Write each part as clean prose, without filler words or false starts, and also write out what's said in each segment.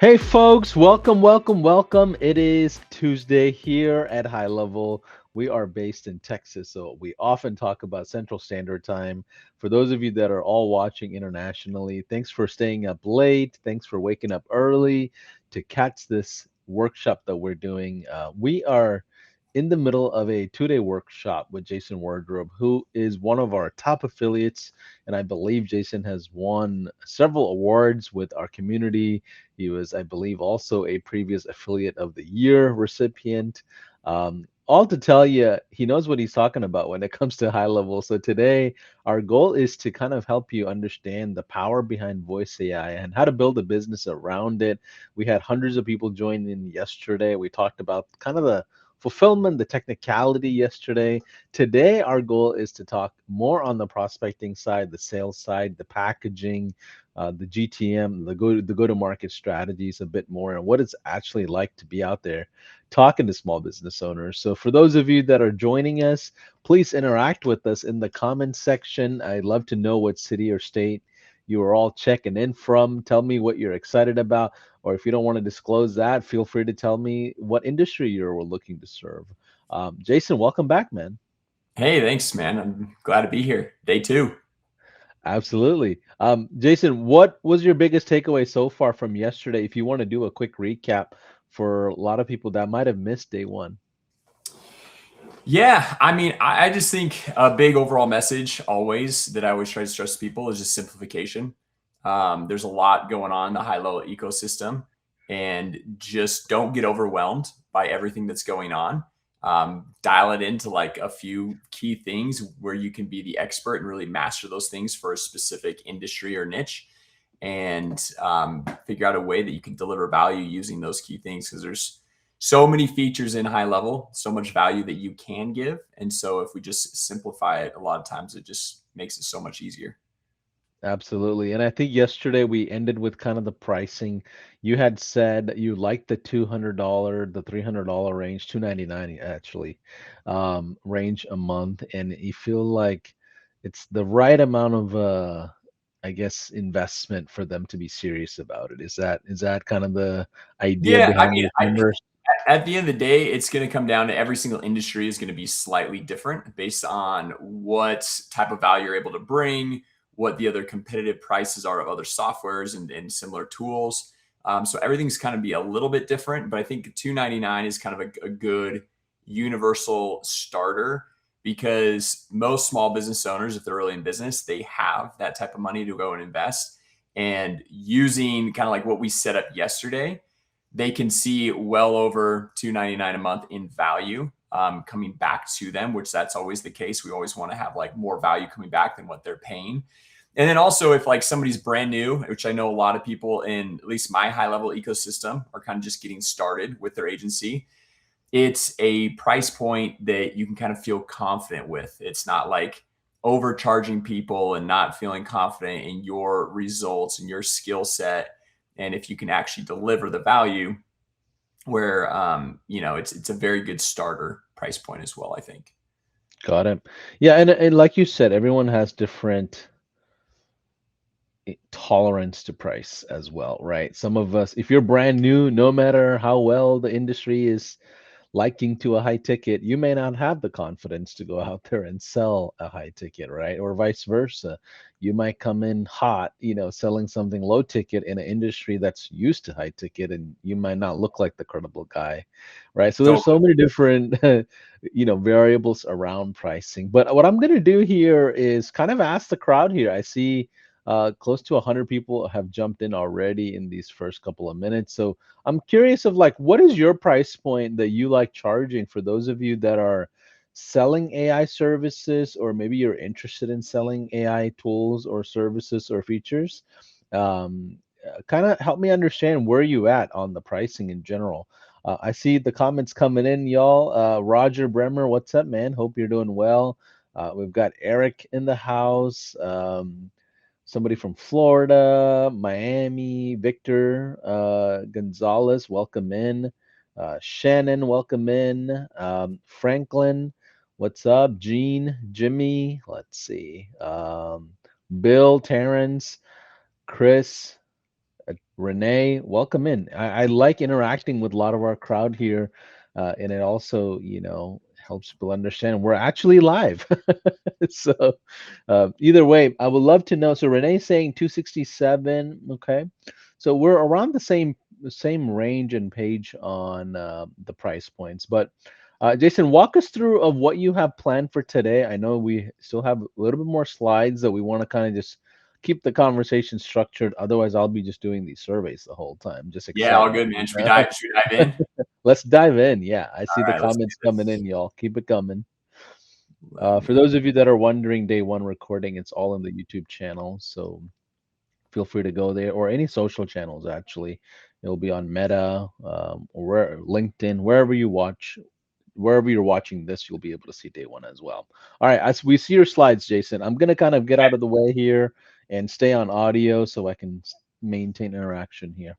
Hey folks, welcome. It is Tuesday here at High Level. We are based in Texas, so we often talk about Central Standard Time. For those of you that are all watching internationally, thanks for staying up late. Thanks for waking up early to catch this workshop that we're doing. We are in the middle of a 2-day workshop with Jason Wardrop, who is one of our top affiliates. And I believe Jason has won several awards with our community. He was, I believe, also a previous Affiliate of the Year recipient. All to tell you, he knows what he's talking about when it comes to high level. So today, our goal is to kind of help you understand the power behind voice AI and how to build a business around it. We had hundreds of people join in yesterday. We talked about kind of the fulfillment, the technicality yesterday. Today, our goal is to talk more on the prospecting side, the sales side, the packaging, the GTM, the go to market strategies a bit more, and what it's actually like to be out there talking to small business owners. So for those of you that are joining us, please interact with us in the comments section. I'd love to know what city or state you are all checking in from. Tell me what you're excited about, or if you don't want to disclose that, feel free to tell me what industry you're looking to serve. Jason, welcome back, man. Hey, thanks, man. I'm glad to be here. Day two. Absolutely. Jason, what was your biggest takeaway so far from yesterday? If you want to do a quick recap for a lot of people that might have missed day one. Yeah, I just think a big overall message always that I always try to stress to people is just simplification. There's a lot going on in the high level ecosystem, and just don't get overwhelmed by everything that's going on. Dial it into like a few key things where you can be the expert and really master those things for a specific industry or niche, and figure out a way that you can deliver value using those key things because there's so many features in high level, so much value that you can give. And so if we just simplify it, a lot of times it just makes it so much easier. Absolutely. And I think yesterday we ended with kind of the pricing. You had said that you liked the $200, the $300 range, 299 actually, range a month, and you feel like it's the right amount of I guess investment for them to be serious about it. Is that kind of the idea Yeah, behind those I think numbers? at the end of the day, it's going to come down to every single industry is going to be slightly different based on what type of value you're able to bring, what the other competitive prices are of other softwares and similar tools. So everything's kind of be a little bit different, but I think 299 is kind of a good universal starter because most small business owners, if they're really in business, they have that type of money to go and invest. And using kind of like what we set up yesterday, they can see well over 299 a month in value coming back to them, which that's always the case. We always want to have like more value coming back than what they're paying. And then also if like somebody's brand new, which I know a lot of people in at least my high level ecosystem are kind of just getting started with their agency, it's a price point that you can kind of feel confident with. It's not like overcharging people and not feeling confident in your results and your skill set. And if you can actually deliver the value, where it's a very good starter price point as well, I think. Got it. Yeah, and like you said, everyone has different tolerance to price as well, right? Some of us, if you're brand new, no matter how well the industry is liking to a high ticket, you may not have the confidence to go out there and sell a high ticket, right? Or vice versa. You might come in hot, selling something low ticket in an industry that's used to high ticket, and you might not look like the credible guy, right? So there's So so many different, variables around pricing. But what I'm going to do here is kind of ask the crowd here. I see close to 100 people have jumped in already in these first couple of minutes. So I'm curious of like, what is your price point that you like charging for those of you that are selling AI services, or maybe you're interested in selling AI tools or services or features? Kind of help me understand where you at on the pricing in general. I see the comments coming in, y'all. Roger Bremer, what's up, man? Hope you're doing well. We've got Eric in the house. Somebody from Florida, Miami, Victor Gonzalez, welcome in. Shannon, welcome in. Franklin, what's up? Gene, Jimmy, let's see. Bill, Terrence, Chris, Renee, welcome in. I like interacting with a lot of our crowd here, and it also, helps people understand we're actually live. So, either way, I would love to know. So Renee's saying 267. Okay, so we're around the same range and page on the price points. But Jason, walk us through of what you have planned for today. I know we still have a little bit more slides that we want to kind of just keep the conversation structured. Otherwise, I'll be just doing these surveys the whole time. Just Yeah, all excitement. good, man. Should we dive in? Let's dive in. Yeah, I see All the right, let's do comments coming this. in, y'all. Keep it coming. Let For me. those of you that are wondering, day one recording, it's all in the YouTube channel. So feel free to go there or any social channels, actually. It'll be on Meta or LinkedIn, wherever you're watching this, you'll be able to see day one as well. All right, as we see your slides, Jason, I'm going to kind of get out of the way here and stay on audio so I can maintain interaction here.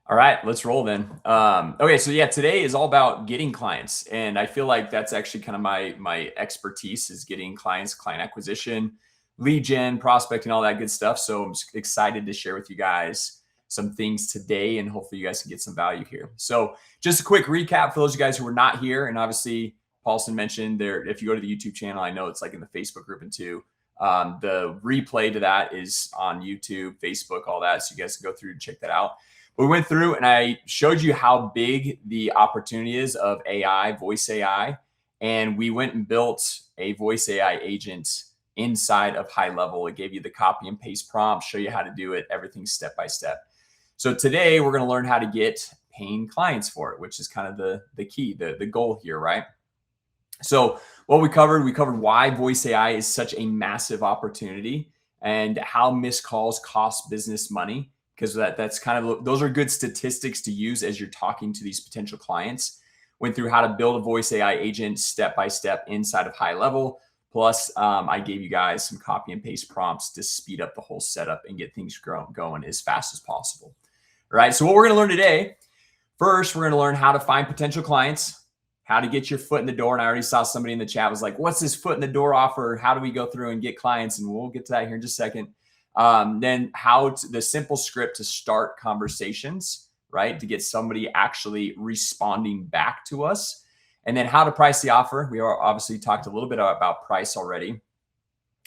All right, let's roll then. Okay, so yeah, today is all about getting clients, and I feel like that's actually kind of my expertise is getting clients, client acquisition, lead gen, prospecting, all that good stuff. So I'm just excited to share with you guys some things today, and hopefully you guys can get some value here. So just a quick recap for those of you guys who are not here, and obviously Paulson mentioned there. If you go to the YouTube channel, I know it's like in the Facebook group and too. The replay to that is on YouTube, Facebook, all that, so you guys can go through and check that out. We went through and I showed you how big the opportunity is of AI, voice AI. And we went and built a voice AI agent inside of HighLevel. It gave you the copy and paste prompt, show you how to do it, everything step by step. So today we're going to learn how to get paying clients for it, which is kind of the key, the goal here, right? So what we covered why voice AI is such a massive opportunity and how missed calls cost business money, because that's kind of, those are good statistics to use as you're talking to these potential clients. Went through how to build a voice AI agent step by step inside of HighLevel. Plus, I gave you guys some copy and paste prompts to speed up the whole setup and get things going as fast as possible. All right. So what we're going to learn today, first, we're going to learn how to find potential clients, how to get your foot in the door. And I already saw somebody in the chat was like, what's this foot in the door offer? How do we go through and get clients? And we'll get to that here in just a second. Then the simple script to start conversations, right? To get somebody actually responding back to us. And then how to price the offer. We are obviously talked a little bit about price already,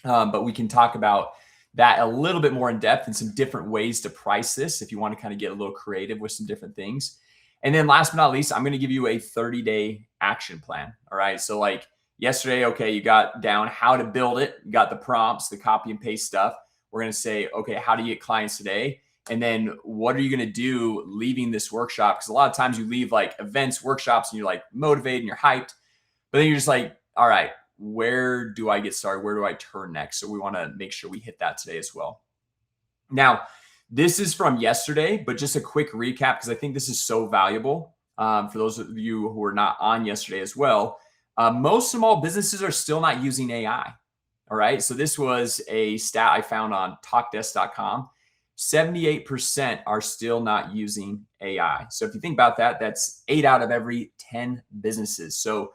but we can talk about that a little bit more in depth and some different ways to price this if you want to kind of get a little creative with some different things. And then last but not least, I'm going to give you a 30-day action plan. All right. So like yesterday, okay, you got down how to build it, you got the prompts, the copy and paste stuff. We're going to say, okay, how do you get clients today? And then what are you going to do leaving this workshop? Because a lot of times you leave like events, workshops, and you're like motivated and you're hyped, but then you're just like, all right, where do I get started? Where do I turn next? So we want to make sure we hit that today as well. Now, this is from yesterday, but just a quick recap, because I think this is so valuable for those of you who were not on yesterday as well. Most small businesses are still not using AI. All right. So this was a stat I found on talkdesk.com. 78% are still not using AI. So if you think about that, that's 8 out of every 10 businesses. So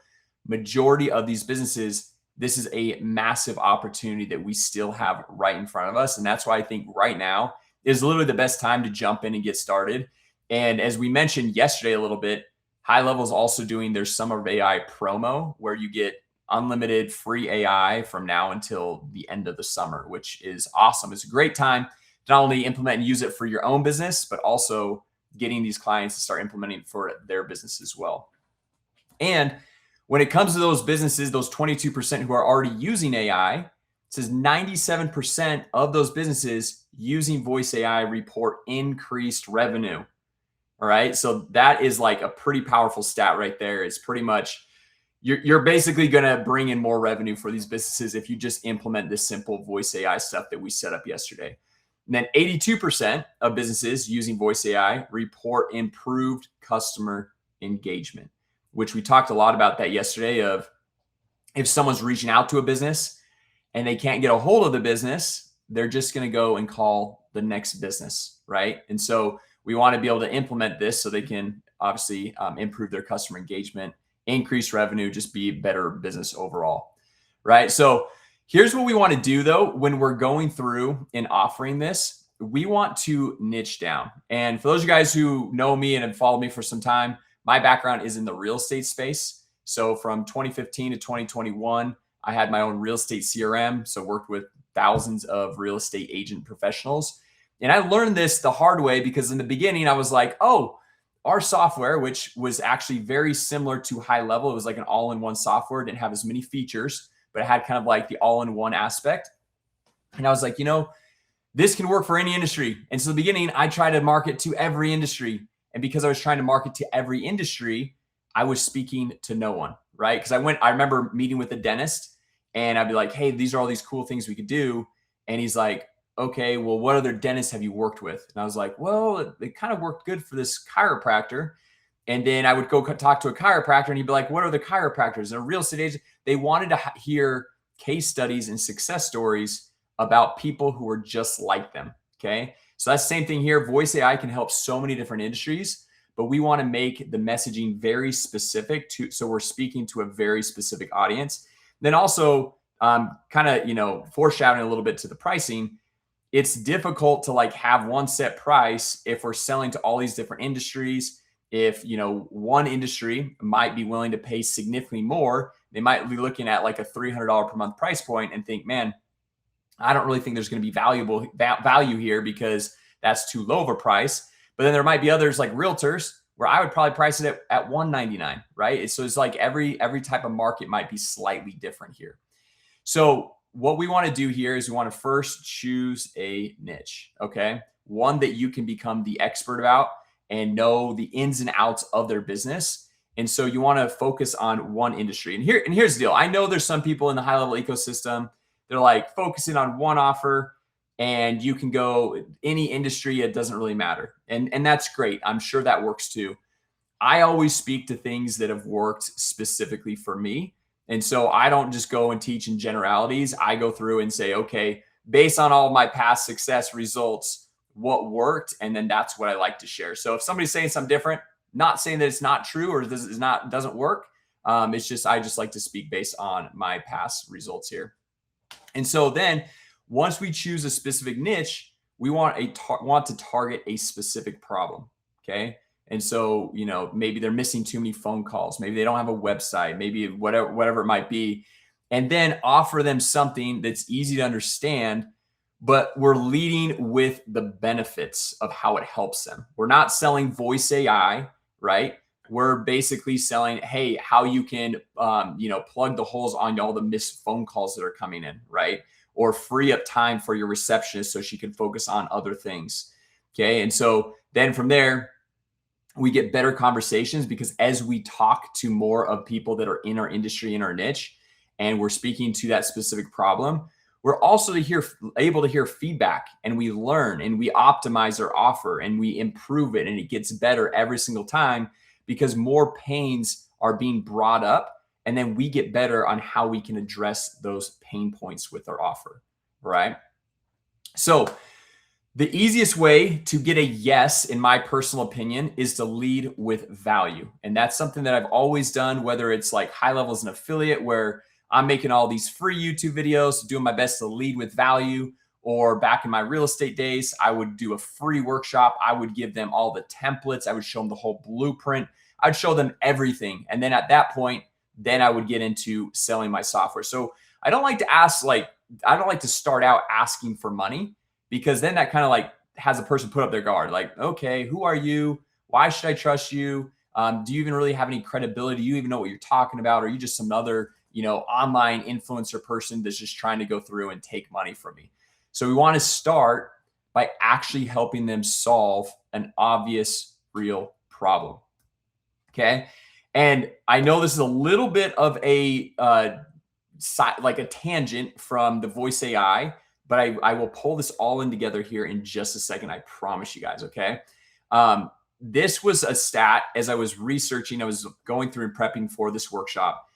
majority of these businesses, this is a massive opportunity that we still have right in front of us. And that's why I think right now is literally the best time to jump in and get started. And as we mentioned yesterday a little bit, HighLevel is also doing their Summer of AI promo where you get unlimited free AI from now until the end of the summer, which is awesome. It's a great time to not only implement and use it for your own business, but also getting these clients to start implementing for their business as well. And when it comes to those businesses, those 22% who are already using AI, it says 97% of those businesses using voice AI report increased revenue. All right. So that is like a pretty powerful stat right there. It's pretty much you're basically going to bring in more revenue for these businesses if you just implement this simple voice AI stuff that we set up yesterday. And then 82% of businesses using voice AI report improved customer engagement, which we talked a lot about that yesterday of if someone's reaching out to a business and they can't get a hold of the business, they're just going to go and call the next business, right? And so we want to be able to implement this so they can obviously improve their customer engagement, increase revenue, just be better business overall, right? So here's what we want to do though when we're going through and offering this. we want to niche down. And for those of you guys who know me and have followed me for some time, my background is in the real estate space. So from 2015 to 2021, I had my own real estate CRM. So worked with thousands of real estate agent professionals. And I learned this the hard way because in the beginning, I was like, oh, our software, which was actually very similar to HighLevel, it was like an all-in-one software, didn't have as many features, but it had kind of like the all-in-one aspect. And I was like, this can work for any industry. And so in the beginning, I tried to market to every industry. And because I was trying to market to every industry, I was speaking to no one, right? Because I remember meeting with a dentist and I'd be like, hey, these are all these cool things we could do. And he's like, okay, well, what other dentists have you worked with? And I was like, well, it kind of worked good for this chiropractor. And then I would go talk to a chiropractor and he'd be like, what are the chiropractors? And a real estate agent, they wanted to hear case studies and success stories about people who are just like them. Okay. So that's the same thing here. Voice AI can help so many different industries, but we want to make the messaging very specific so we're speaking to a very specific audience. Then also kind of, foreshadowing a little bit to the pricing. It's difficult to like have one set price if we're selling to all these different industries. If, one industry might be willing to pay significantly more, they might be looking at like a $300 per month price point and think, man, I don't really think there's going to be value here because that's too low of a price. But then there might be others like realtors where I would probably price it at $199, right? So it's like every type of market might be slightly different here. So what we want to do here is we want to first choose a niche, okay? One that you can become the expert about and know the ins and outs of their business. And so you want to focus on one industry. And here's the deal. I know there's some people in the HighLevel ecosystem, they're like focusing on one offer and you can go any industry, it doesn't really matter. And that's great. I'm sure that works too. I always speak to things that have worked specifically for me. And so I don't just go and teach in generalities. I go through and say, okay, based on all of my past success results, what worked? And then that's what I like to share. So if somebody's saying something different, not saying that it's not true or this is doesn't work. It's just, I just like to speak based on my past results here. And so then once we choose a specific niche, we want to target a specific problem. Okay. And so, maybe they're missing too many phone calls. Maybe they don't have a website, maybe whatever it might be. And then offer them something that's easy to understand, but we're leading with the benefits of how it helps them. We're not selling voice AI, right? We're basically selling, hey, how you can, plug the holes on all the missed phone calls that are coming in, right? Or free up time for your receptionist so she can focus on other things. Okay. And so then from there, we get better conversations because as we talk to more of people that are in our industry, in our niche, and we're speaking to that specific problem, we're also able to hear feedback and we learn and we optimize our offer and we improve it and it gets better every single time because more pains are being brought up and then we get better on how we can address those pain points with our offer, right? So the easiest way to get a yes, in my personal opinion, is to lead with value. And that's something that I've always done, whether it's like HighLevel as an affiliate where I'm making all these free YouTube videos, doing my best to lead with value, or back in my real estate days, I would do a free workshop. I would give them all the templates. I would show them the whole blueprint. I'd show them everything. And then at that point, then I would get into selling my software. So I don't like to start out asking for money, because then that kind of like has a person put up their guard. Like, okay, who are you? Why should I trust you? Do you even really have any credibility? Do you even know what you're talking about? Or are you just some other, online influencer person that's just trying to go through and take money from me? So we want to start by actually helping them solve an obvious, real problem. Okay. And I know this is a little bit of a tangent from the voice AI, but I will pull this all in together here in just a second. I promise you guys. Okay. This was a stat as I was researching, I was going through and prepping for this workshop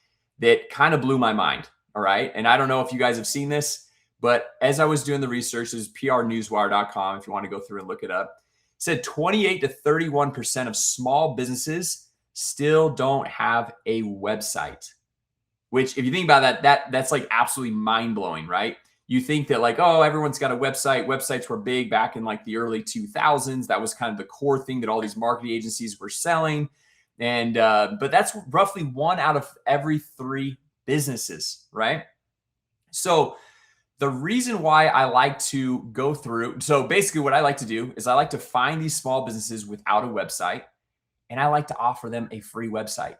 that kind of blew my mind. All right. And I don't know if you guys have seen this, but as I was doing the research, this is prnewswire.com. If you want to go through and look it up, it said 28 to 31% of small businesses still don't have a website, which if you think about that's like absolutely mind blowing, right? You think that like, oh, everyone's got a website. Websites were big back in like the early 2000s. That was kind of the core thing that all these marketing agencies were selling. And but that's roughly 1 out of every 3 businesses, right? So the reason why I like to go through, so basically what I like to do is I like to find these small businesses without a website, and I like to offer them a free website.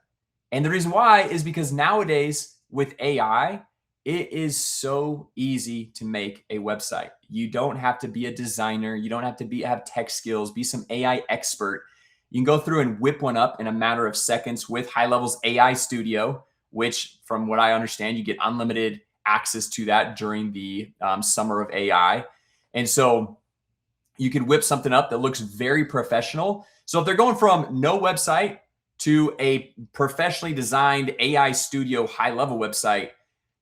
And the reason why is because nowadays with AI, it is so easy to make a website. You don't have to be a designer, you don't have to have tech skills, be some AI expert. You can go through and whip one up in a matter of seconds with HighLevel's AI Studio, which from what I understand, you get unlimited access to that during the summer of AI. And so you can whip something up that looks very professional. So if they're going from no website to a professionally designed AI Studio HighLevel website,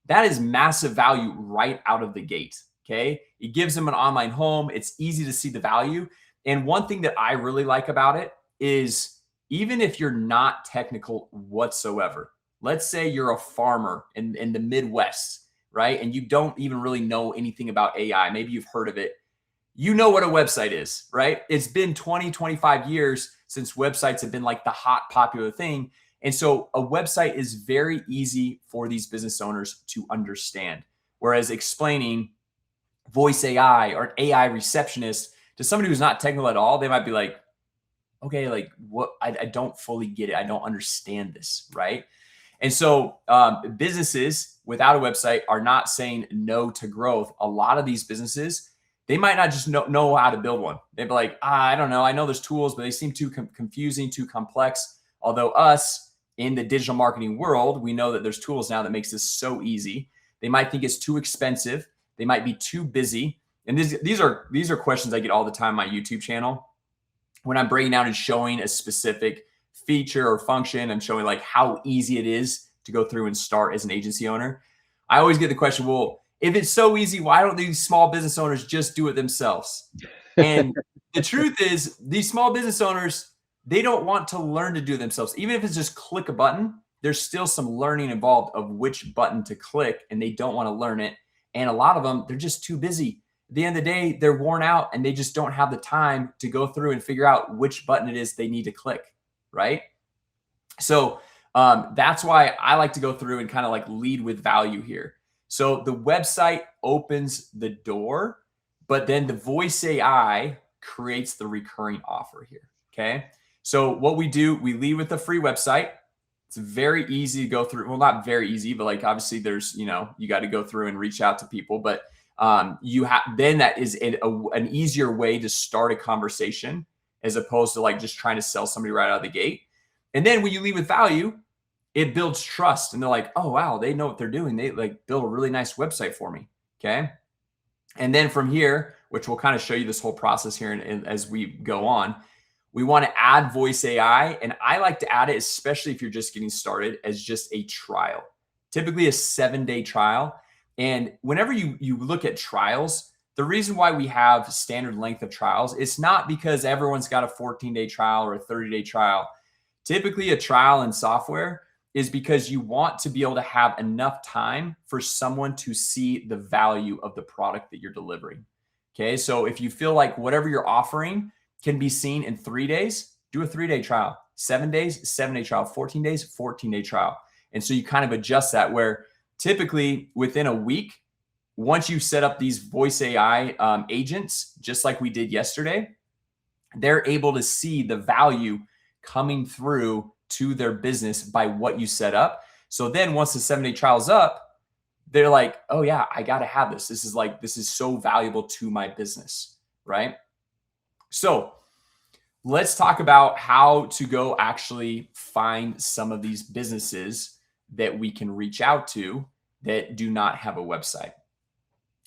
that is massive value right out of the gate. Okay. It gives them an online home. It's easy to see the value. And one thing that I really like about it is even if you're not technical whatsoever, let's say you're a farmer in the Midwest, right? And you don't even really know anything about AI. Maybe you've heard of it. You know what a website is, right? It's been 20, 25 years since websites have been like the hot popular thing. And so a website is very easy for these business owners to understand. Whereas explaining voice AI or an AI receptionist to somebody who's not technical at all, they might be like, okay, like what? I don't fully get it. I don't understand this, right? And so businesses without a website are not saying no to growth. A lot of these businesses, they might not just know how to build one. They'd be like, I don't know. I know there's tools, but they seem too confusing, too complex. Although us in the digital marketing world, we know that there's tools now that makes this so easy. They might think it's too expensive. They might be too busy. And these are questions I get all the time on my YouTube channel. When I'm breaking down and showing a specific feature or function, I'm showing like how easy it is to go through and start as an agency owner. I always get the question, well, if it's so easy, why don't these small business owners just do it themselves? And the truth is, these small business owners, they don't want to learn to do it themselves. Even if it's just click a button, there's still some learning involved of which button to click, and they don't want to learn it. And a lot of them, they're just too busy. At the end of the day, they're worn out and they just don't have the time to go through and figure out which button it is they need to click, right? So that's why I like to go through and kind of like lead with value here. So the website opens the door, but then the voice AI creates the recurring offer here. Okay. So what we do, we lead with a free website. It's very easy to go through. Well, not very easy, but like obviously there's, you got to go through and reach out to people, but you have, then that is an easier way to start a conversation as opposed to like just trying to sell somebody right out of the gate. And then when you lead with value, it builds trust. And they're like, oh, wow, they know what they're doing. They like build a really nice website for me. Okay. And then from here, which we'll kind of show you this whole process here and as we go on, we want to add voice AI. And I like to add it, especially if you're just getting started, as just a trial, typically a 7-day trial. And whenever you look at trials, the reason why we have standard length of trials, it's not because everyone's got a 14-day trial or a 30-day trial. Typically a trial in software is because you want to be able to have enough time for someone to see the value of the product that you're delivering. Okay. So if you feel like whatever you're offering can be seen in 3 days, do a 3-day trial, 7 days, 7-day trial, 14 days, 14-day trial. And so you kind of adjust that where typically within a week, once you set up these voice AI agents, just like we did yesterday, they're able to see the value coming through to their business by what you set up. So then once the 7-day trial is up, they're like, oh yeah, I got to have this. This is so valuable to my business, right? So let's talk about how to go actually find some of these businesses that we can reach out to that do not have a website.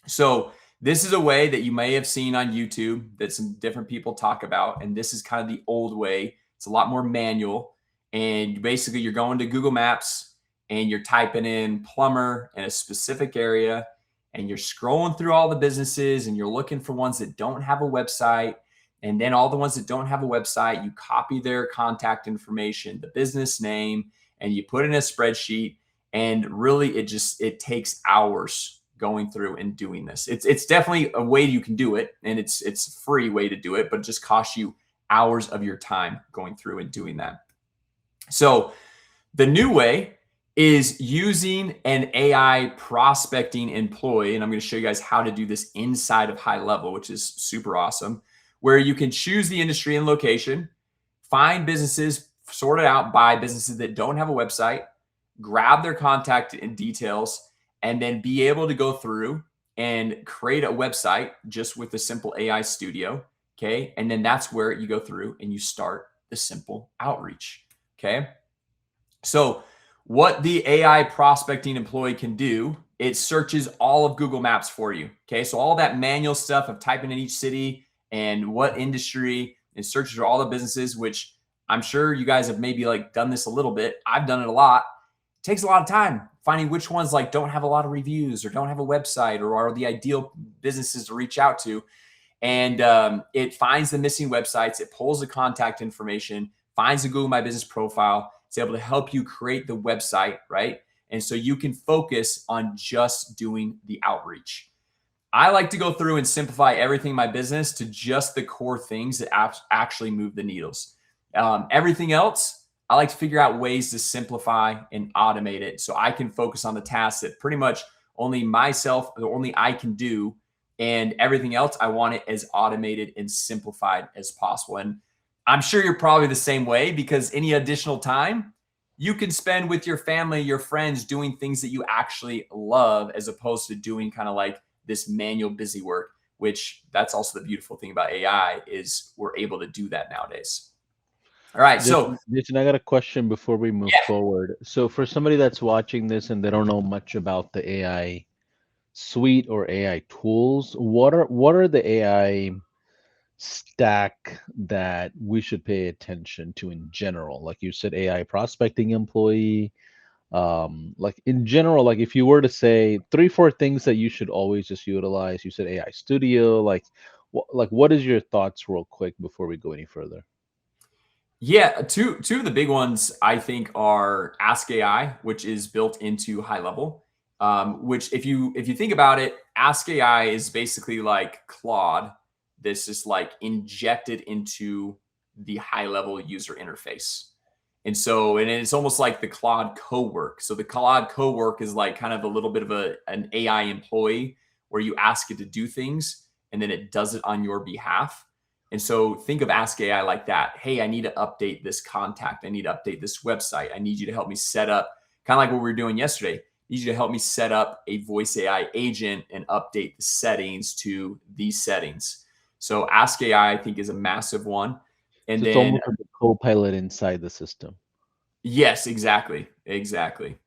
So this is a way that you may have seen on YouTube that some different people talk about. And this is kind of the old way. It's a lot more manual. And basically you're going to Google Maps and you're typing in plumber in a specific area and you're scrolling through all the businesses and you're looking for ones that don't have a website. And then all the ones that don't have a website, you copy their contact information, the business name, and you put it in a spreadsheet. And really it takes hours going through and doing this. It's definitely a way you can do it, and it's a free way to do it, but it just costs you hours of your time going through and doing that. So the new way is using an AI prospecting employee. And I'm going to show you guys how to do this inside of HighLevel, which is super awesome, where you can choose the industry and location, find businesses, sort it out by businesses that don't have a website, grab their contact and details, and then be able to go through and create a website just with the simple AI studio. Okay. And then that's where you go through and you start the simple outreach. Okay. So what the AI prospecting employee can do, it searches all of Google Maps for you. Okay. So all that manual stuff of typing in each city and what industry, it searches for all the businesses, which I'm sure you guys have maybe like done this a little bit. I've done it a lot. It takes a lot of time finding which ones like don't have a lot of reviews or don't have a website or are the ideal businesses to reach out to. And it finds the missing websites. It pulls the contact information, finds the Google My Business profile. It's able to help you create the website, right? And so you can focus on just doing the outreach. I like to go through and simplify everything in my business to just the core things that actually move the needles. Everything else, I like to figure out ways to simplify and automate it so I can focus on the tasks that pretty much only myself or only I can do. And everything else, I want it as automated and simplified as possible. And I'm sure you're probably the same way, because any additional time you can spend with your family, your friends, doing things that you actually love, as opposed to doing kind of like this manual busy work, which that's also the beautiful thing about AI is we're able to do that nowadays. All right. So Jason, I got a question before we move yeah, forward. So for somebody that's watching this and they don't know much about the AI suite or AI tools, what are the AI stack that we should pay attention to in general? Like you said, AI prospecting employee. Like in general, like if you were to say three, four things that you should always just utilize, you said AI Studio. Like what is your thoughts, real quick, before we go any further? yeah, two of the big ones I think are Ask AI, which is built into HighLevel. Which if you think about it, Ask AI is basically like Claude. This is like injected into the HighLevel user interface. And it's almost like the Claude co-work. So the Claude co-work is like kind of a little bit of an AI employee where you ask it to do things and then it does it on your behalf. And so think of Ask AI like that. Hey, I need to update this contact. I need to update this website. I need you to help me set up, kind of like what we were doing yesterday. I need you to help me set up a voice AI agent and update the settings to these settings. So Ask AI, I think, is a massive one. And So it's then, almost like a co-pilot inside the system. yes, exactly. Exactly.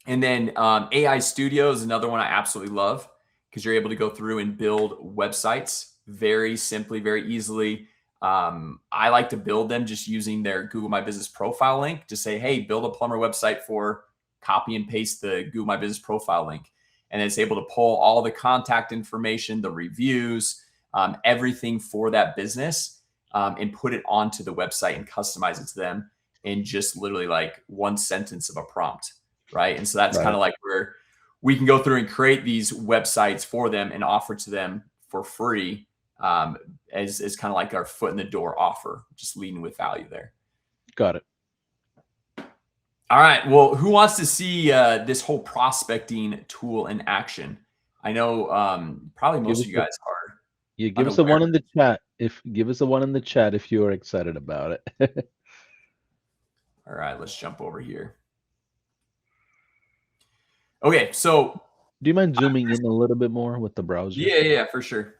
And then AI Studio is another one I absolutely love, because you're able to go through and build websites very simply, very easily. I like to build them just using their Google My Business profile link to say, hey, build a plumber website for, copy and paste the Google My Business profile link. And it's able to pull all the contact information, the reviews, everything for that business, and put it onto the website and customize it to them in just literally like one sentence of a prompt. Right. And so that's kind Right. of like where we can go through and create these websites for them and offer to them for free, as kind of like our foot in the door offer, just leading with value there. Got it. All right. Well, who wants to see this whole prospecting tool in action? I know probably Give most us of you a guys are Yeah, give us a unaware. one in the chat if give us a one in the chat if you are excited about it. All right. Let's jump over here. Okay. So, Do you mind zooming in a little bit more with the browser? yeah, for sure.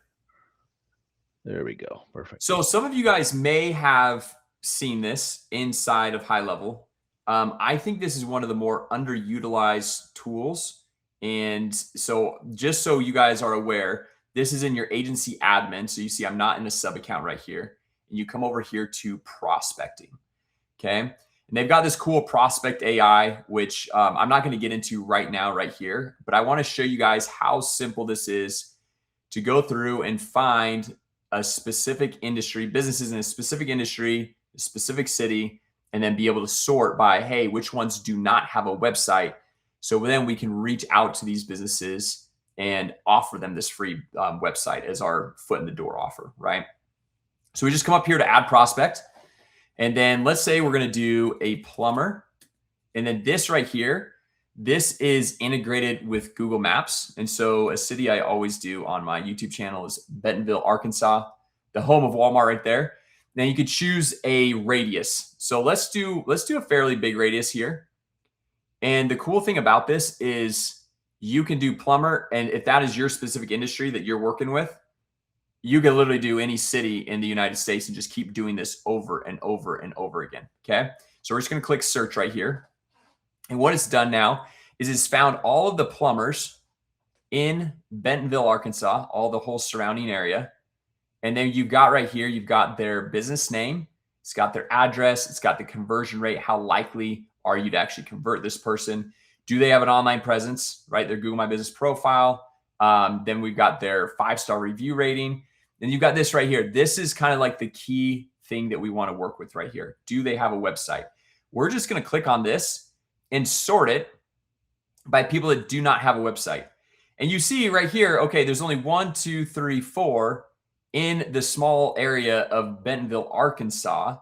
There we go. Perfect. So some of you guys may have seen this inside of HighLevel. I think this is one of the more underutilized tools. And so just so you guys are aware, this is in your agency admin. So you see I'm not in a sub account right here. And you come over here to prospecting. Okay. And they've got this cool prospect AI, which I'm not going to get into right now, right here. But I want to show you guys how simple this is to go through and find a specific industry, businesses in a specific industry, a specific city, and then be able to sort by, hey, which ones do not have a website? So then we can reach out to these businesses and offer them this free website as our foot in the door offer, right? So we just come up here to add prospect. And then let's say we're going to do a plumber. And then this right here, this is integrated with Google Maps. And so a city I always do on my YouTube channel is Bentonville, Arkansas, the home of Walmart right there. Then you could choose a radius. So let's do a fairly big radius here. And the cool thing about this is you can do plumber. And if that is your specific industry that you're working with, you can literally do any city in the United States and just keep doing this over and over and over again. Okay. So we're just going to click search right here. And what it's done now is it's found all of the plumbers in Bentonville, Arkansas, all the whole surrounding area. And then you've got right here, you've got their business name. It's got their address. It's got the conversion rate. How likely are you to actually convert this person? Do they have an online presence, right? Their Google My Business profile. Then we've got their 5-star review rating. Then you've got this right here. This is kind of like the key thing that we want to work with right here. Do they have a website? We're just going to click on this and sort it by people that do not have a website. And you see right here, okay, there's only 1, 2, 3, 4 in the small area of Bentonville, Arkansas.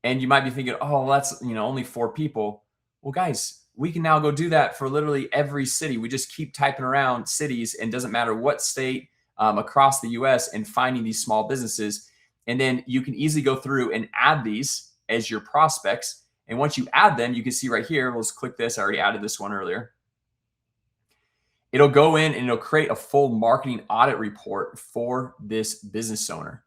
And you might be thinking, oh, that's, only 4 people. Well, guys, we can now go do that for literally every city. We just keep typing around cities, and doesn't matter what state across the US, and finding these small businesses. And then you can easily go through and add these as your prospects. And once you add them, you can see right here, let's click this. I already added this one earlier. It'll go in and it'll create a full marketing audit report for this business owner.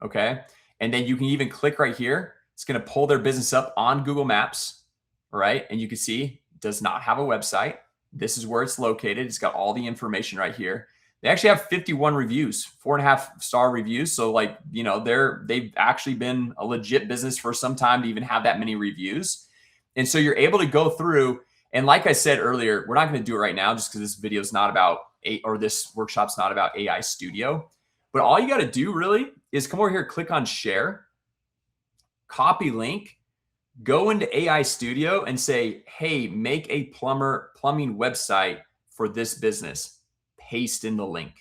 Okay. And then you can even click right here. It's going to pull their business up on Google Maps. All right. And you can see does not have a website. This is where it's located. It's got all the information right here. They actually have 51 reviews, 4.5-star reviews. So they've actually been a legit business for some time to even have that many reviews. And so you're able to go through. And like I said earlier, we're not going to do it right now just because this video is not about this workshop's not about AI Studio. But all you got to do really is come over here, click on share, copy link, go into AI Studio and say, hey, make a plumbing website for this business. Paste in the link.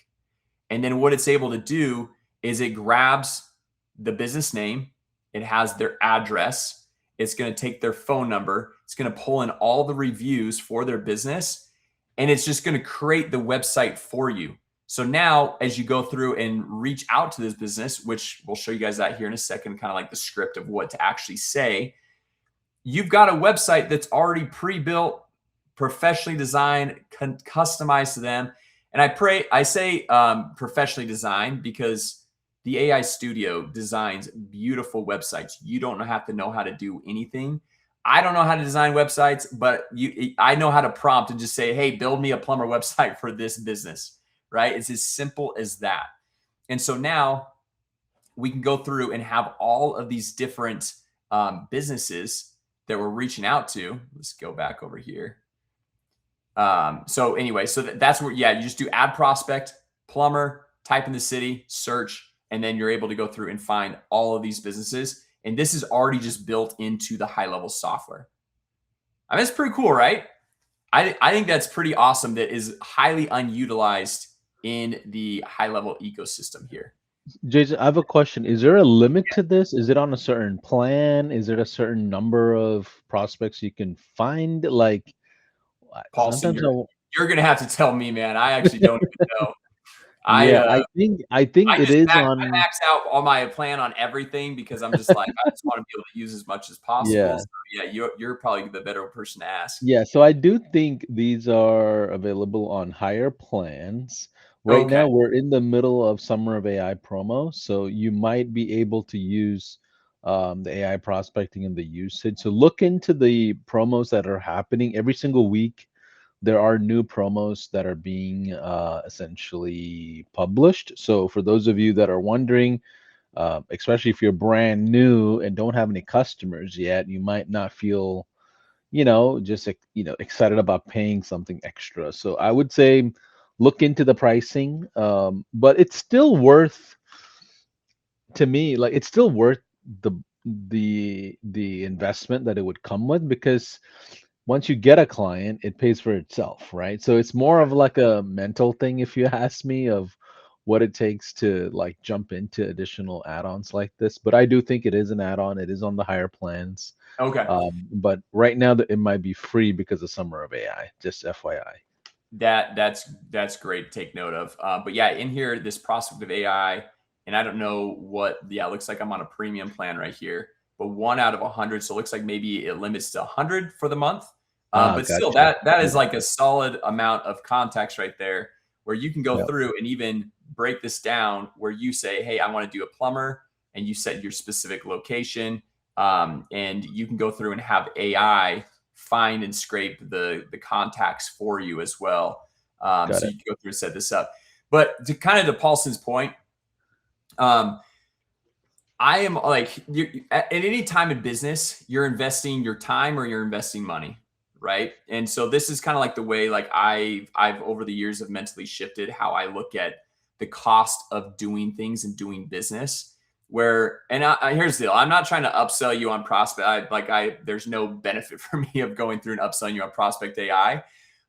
And then what it's able to do is it grabs the business name. It has their address. It's going to take their phone number. It's going to pull in all the reviews for their business, and it's just going to create the website for you. So now as you go through and reach out to this business, which we'll show you guys that here in a second, kind of like the script of what to actually say, you've got a website that's already pre-built, professionally designed, customized to them. And I say professionally designed because the AI Studio designs beautiful websites. You don't have to know how to do anything. I don't know how to design websites, but I know how to prompt and just say, hey, build me a plumber website for this business, right? It's as simple as that. And so now we can go through and have all of these different businesses that we're reaching out to. Let's go back over here. So anyway, so that's where, you just do add prospect, plumber, type in the city, search, and then you're able to go through and find all of these businesses. And this is already just built into the HighLevel software. I mean, it's pretty cool, right? I think that's pretty awesome. That is highly unutilized in the HighLevel ecosystem here. Jason, I have a question. Is there a limit to this? Is it on a certain plan? Is it a certain number of prospects you can find? Like, Paulson, sometimes you're going to have to tell me, man. I actually don't even know. I think it is I on. max out all my plan on everything because I'm just like, I just want to be able to use as much as possible. Yeah. So yeah, you're probably the better person to ask. Yeah, so I do think these are available on higher plans. Right Okay. now, we're in the middle of Summer of AI promo, so you might be able to use the AI prospecting and the usage. So look into the promos that are happening every single week. There are new promos that are being essentially published. So for those of you that are wondering, especially if you're brand new and don't have any customers yet, you might not feel just excited about paying something extra. So I would say look into the pricing, but it's still worth, to me, like it's still worth the investment that it would come with, because once you get a client, it pays for itself, right? So it's more of like a mental thing, if you ask me, of what it takes to like jump into additional add-ons like this. But I do think it is an add-on. It is on the higher plans. Okay. But right now it might be free because of Summer of AI, just FYI. That's great to take note of. But yeah, in here, this prospect of AI, and I don't know what, yeah, it looks like I'm on a premium plan right here, but 1 out of 100. So it looks like maybe it limits to 100 for the month. Ah, But still, gotcha. that is Yeah, like a solid amount of contacts right there where you can go yeah, through and even break this down where you say, hey, I want to do a plumber, and you set your specific location. And you can go through and have AI find and scrape the contacts for you as well. got So it. you can go through and set this up. But to kind of to Paulson's point, um, I am like at any time in business, you're investing your time or you're investing money, right? And so this is kind of like the way like I've over the years have mentally shifted how I look at the cost of doing things and doing business. Where and here's the deal: I'm not trying to upsell you on prospect. There's no benefit for me of going through and upselling you on prospect AI.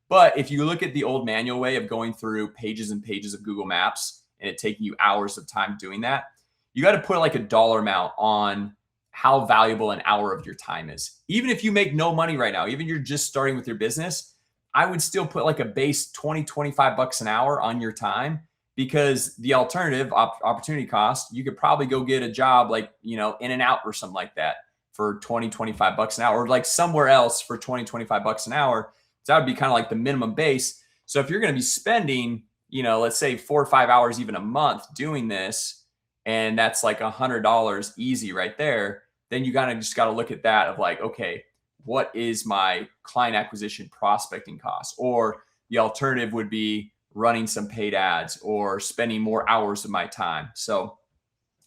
But if you look at the old manual way of going through pages and pages of Google Maps and it taking you hours of time doing that, you got to put like a dollar amount on how valuable an hour of your time is. Even if you make no money right now, even you're just starting with your business, I would still put like a base 20, 25 bucks an hour on your time, because the alternative opportunity cost, you could probably go get a job like, in and out or something like that for 20, 25 bucks an hour, or like somewhere else for 20, 25 bucks an hour. So that would be kind of like the minimum base. So if you're going to be spending, let's say 4 or 5 hours, even a month doing this, and that's like $100 easy right there, then you kind of just got to look at that of like, okay, what is my client acquisition prospecting cost? Or the alternative would be running some paid ads or spending more hours of my time. So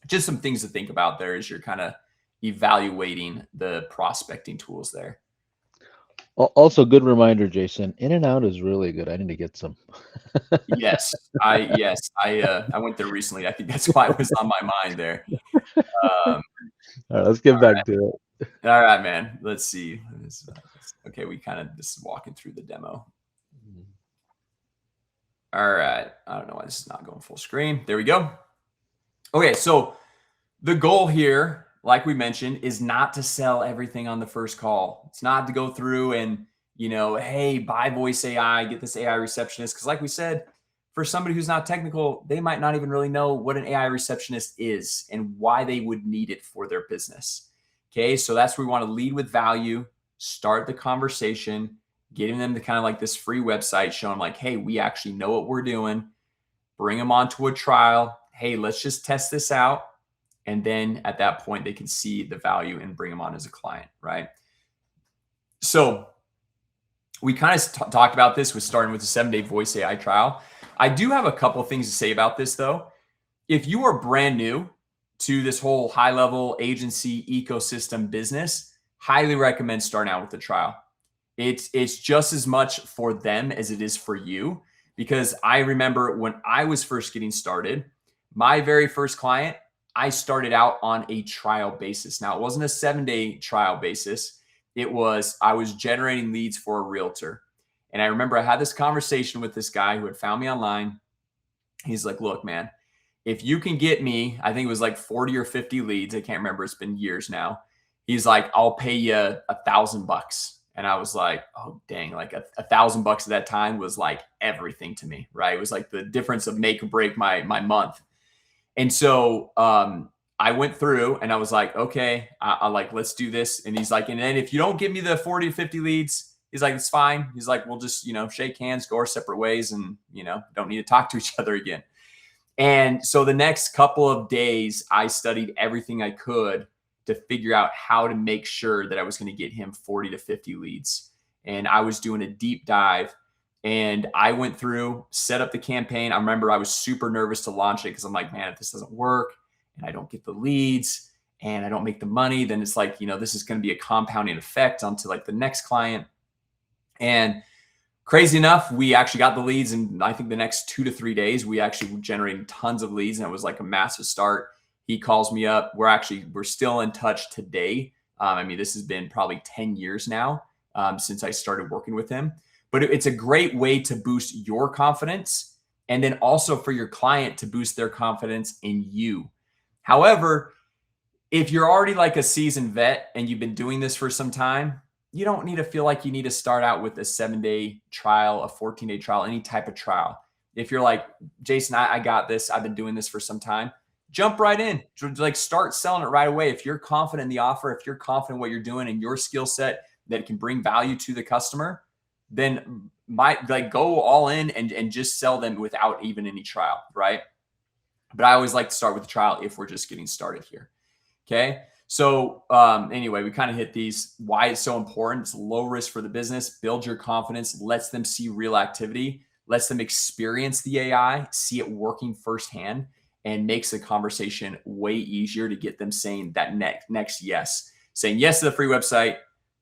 just some things to think about there as you're kind of evaluating the prospecting tools there. Also, good reminder, Jason. In and Out is really good. I need to get some. Yes, I went there recently. I think that's why it was on my mind there. Um, All right, let's get back to all right, man. Let's see. Okay, we kind of just walking through the demo. it. All right. I don't know why this is not going full screen. There we go. Okay, so the goal here, like we mentioned, is not to sell everything on the first call. It's not to go through and, hey, buy voice AI, get this AI receptionist. Because, like we said, for somebody who's not technical, they might not even really know what an AI receptionist is and why they would need it for their business. Okay, so that's where we want to lead with value, start the conversation, getting them to kind of like this free website showing like, hey, we actually know what we're doing, bring them onto a trial. Hey, let's just test this out. And then at that point, they can see the value and bring them on as a client, right? So we kind of talked about this with starting with the 7-day voice AI trial. I do have a couple of things to say about this, though. If you are brand new to this whole HighLevel agency ecosystem business, highly recommend starting out with the trial. It's just as much for them as it is for you, because I remember when I was first getting started, my very first client, I started out on a trial basis. Now, it wasn't a 7-day trial basis. I was generating leads for a realtor. And I remember I had this conversation with this guy who had found me online. He's like, look, man, if you can get me, I think it was like 40 or 50 leads. I can't remember. It's been years now. He's like, I'll pay you $1,000. And I was like, oh, dang, like $1,000 at that time was like everything to me, right? It was like the difference of make or break my month. And so I went through and I was like, okay, I like, let's do this. And he's like, and then if you don't give me the 40 to 50 leads, he's like, it's fine. He's like, we'll just, shake hands, go our separate ways, and, don't need to talk to each other again. And so the next couple of days, I studied everything I could to figure out how to make sure that I was going to get him 40 to 50 leads. And I was doing a deep dive, and I went through, set up the campaign. I remember I was super nervous to launch it because I'm like, man, if this doesn't work and I don't get the leads and I don't make the money, then it's like, this is going to be a compounding effect onto like the next client. And crazy enough, we actually got the leads. And I think the next 2 to 3 days, we actually were generating tons of leads. And it was like a massive start. He calls me up. We're still in touch today. I mean, this has been probably 10 years now. since I started working with him. But it's a great way to boost your confidence, and then also for your client to boost their confidence in you. However, if you're already like a seasoned vet and you've been doing this for some time, you don't need to feel like you need to start out with a 7-day trial, a 14-day trial, any type of trial. If you're like, Jason, I got this, I've been doing this for some time, jump right in, like start selling it right away. If you're confident in the offer, if you're confident in what you're doing and your skill set that can bring value to the customer, then go all in and just sell them without even any trial, right? But I always like to start with the trial if we're just getting started here. Okay. So anyway, we kind of hit these, why it's so important. It's low risk for the business, build your confidence, lets them see real activity, lets them experience the AI, see it working firsthand, and makes the conversation way easier to get them saying that next yes, saying yes to the free website,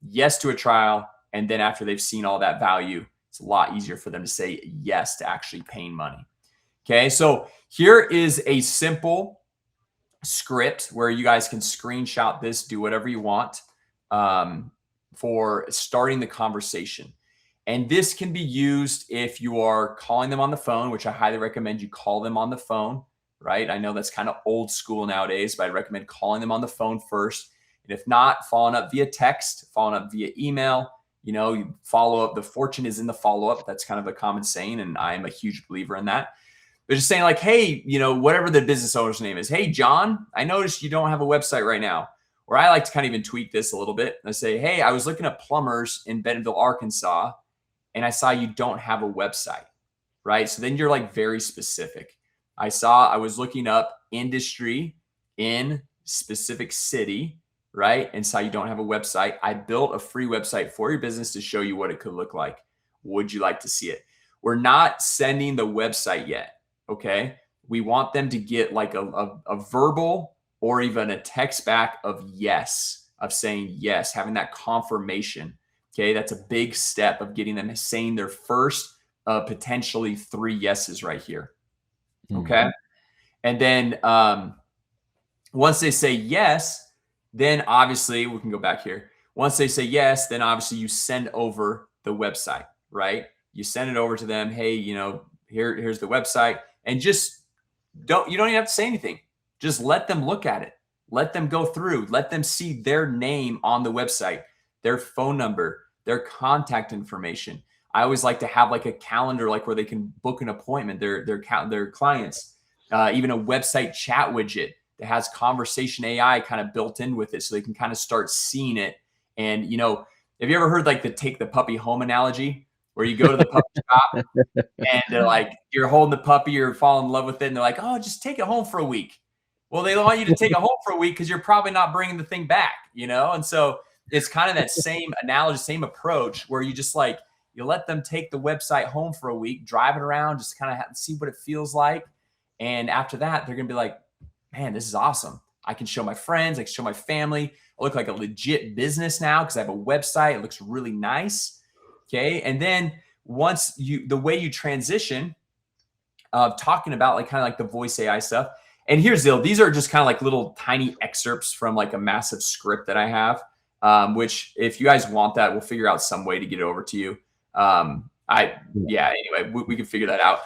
yes to a trial. And then after they've seen all that value, it's a lot easier for them to say yes to actually paying money. Okay. So here is a simple script where you guys can screenshot this, do whatever you want for starting the conversation. And this can be used if you are calling them on the phone, which I highly recommend you call them on the phone, right? I know that's kind of old school nowadays, but I recommend calling them on the phone first. And if not, following up via text, following up via email, you follow up. The fortune is in the follow-up. That's kind of a common saying, and I'm a huge believer in that. They're just saying like, hey, whatever the business owner's name is. Hey, John, I noticed you don't have a website right now. Or I like to kind of even tweak this a little bit. I say, hey, I was looking at plumbers in Bentonville, Arkansas, and I saw you don't have a website, right? So then you're like very specific. I was looking up industry in specific city, right? And saw you don't have a website. I built a free website for your business to show you what it could look like. Would you like to see it? We're not sending the website yet. Okay. We want them to get like a verbal or even a text back of yes, of saying yes, having that confirmation. Okay. That's a big step of getting them saying their first potentially 3 yeses right here. Okay. And then once they say yes, then obviously we can go back here. Once they say yes, then obviously you send over the website, right? You send it over to them. Hey, here's the website, and just you don't even have to say anything. Just let them look at it. Let them go through. Let them see their name on the website, their phone number, their contact information. I always like to have like a calendar, like where they can book an appointment, their clients, even a website chat widget that has conversation AI kind of built in with it, so they can kind of start seeing it. And have you ever heard like the take the puppy home analogy, where you go to the puppy shop and they're like, you're holding the puppy, you're falling in love with it, and they're like, oh, just take it home for a week. Well, they want you to take it home for a week because you're probably not bringing the thing back, And so it's kind of that same analogy, same approach, where you just like, you let them take the website home for a week, drive it around, just kind of see what it feels like. And after that, they're going to be like, man, this is awesome. I can show my friends, I can show my family. I look like a legit business now because I have a website. It looks really nice. Okay. And then once the way you transition talking about like kind of like the voice AI stuff. And here's the deal. These are just kind of like little tiny excerpts from like a massive script that I have, which if you guys want that, we'll figure out some way to get it over to you. Anyway, we can figure that out.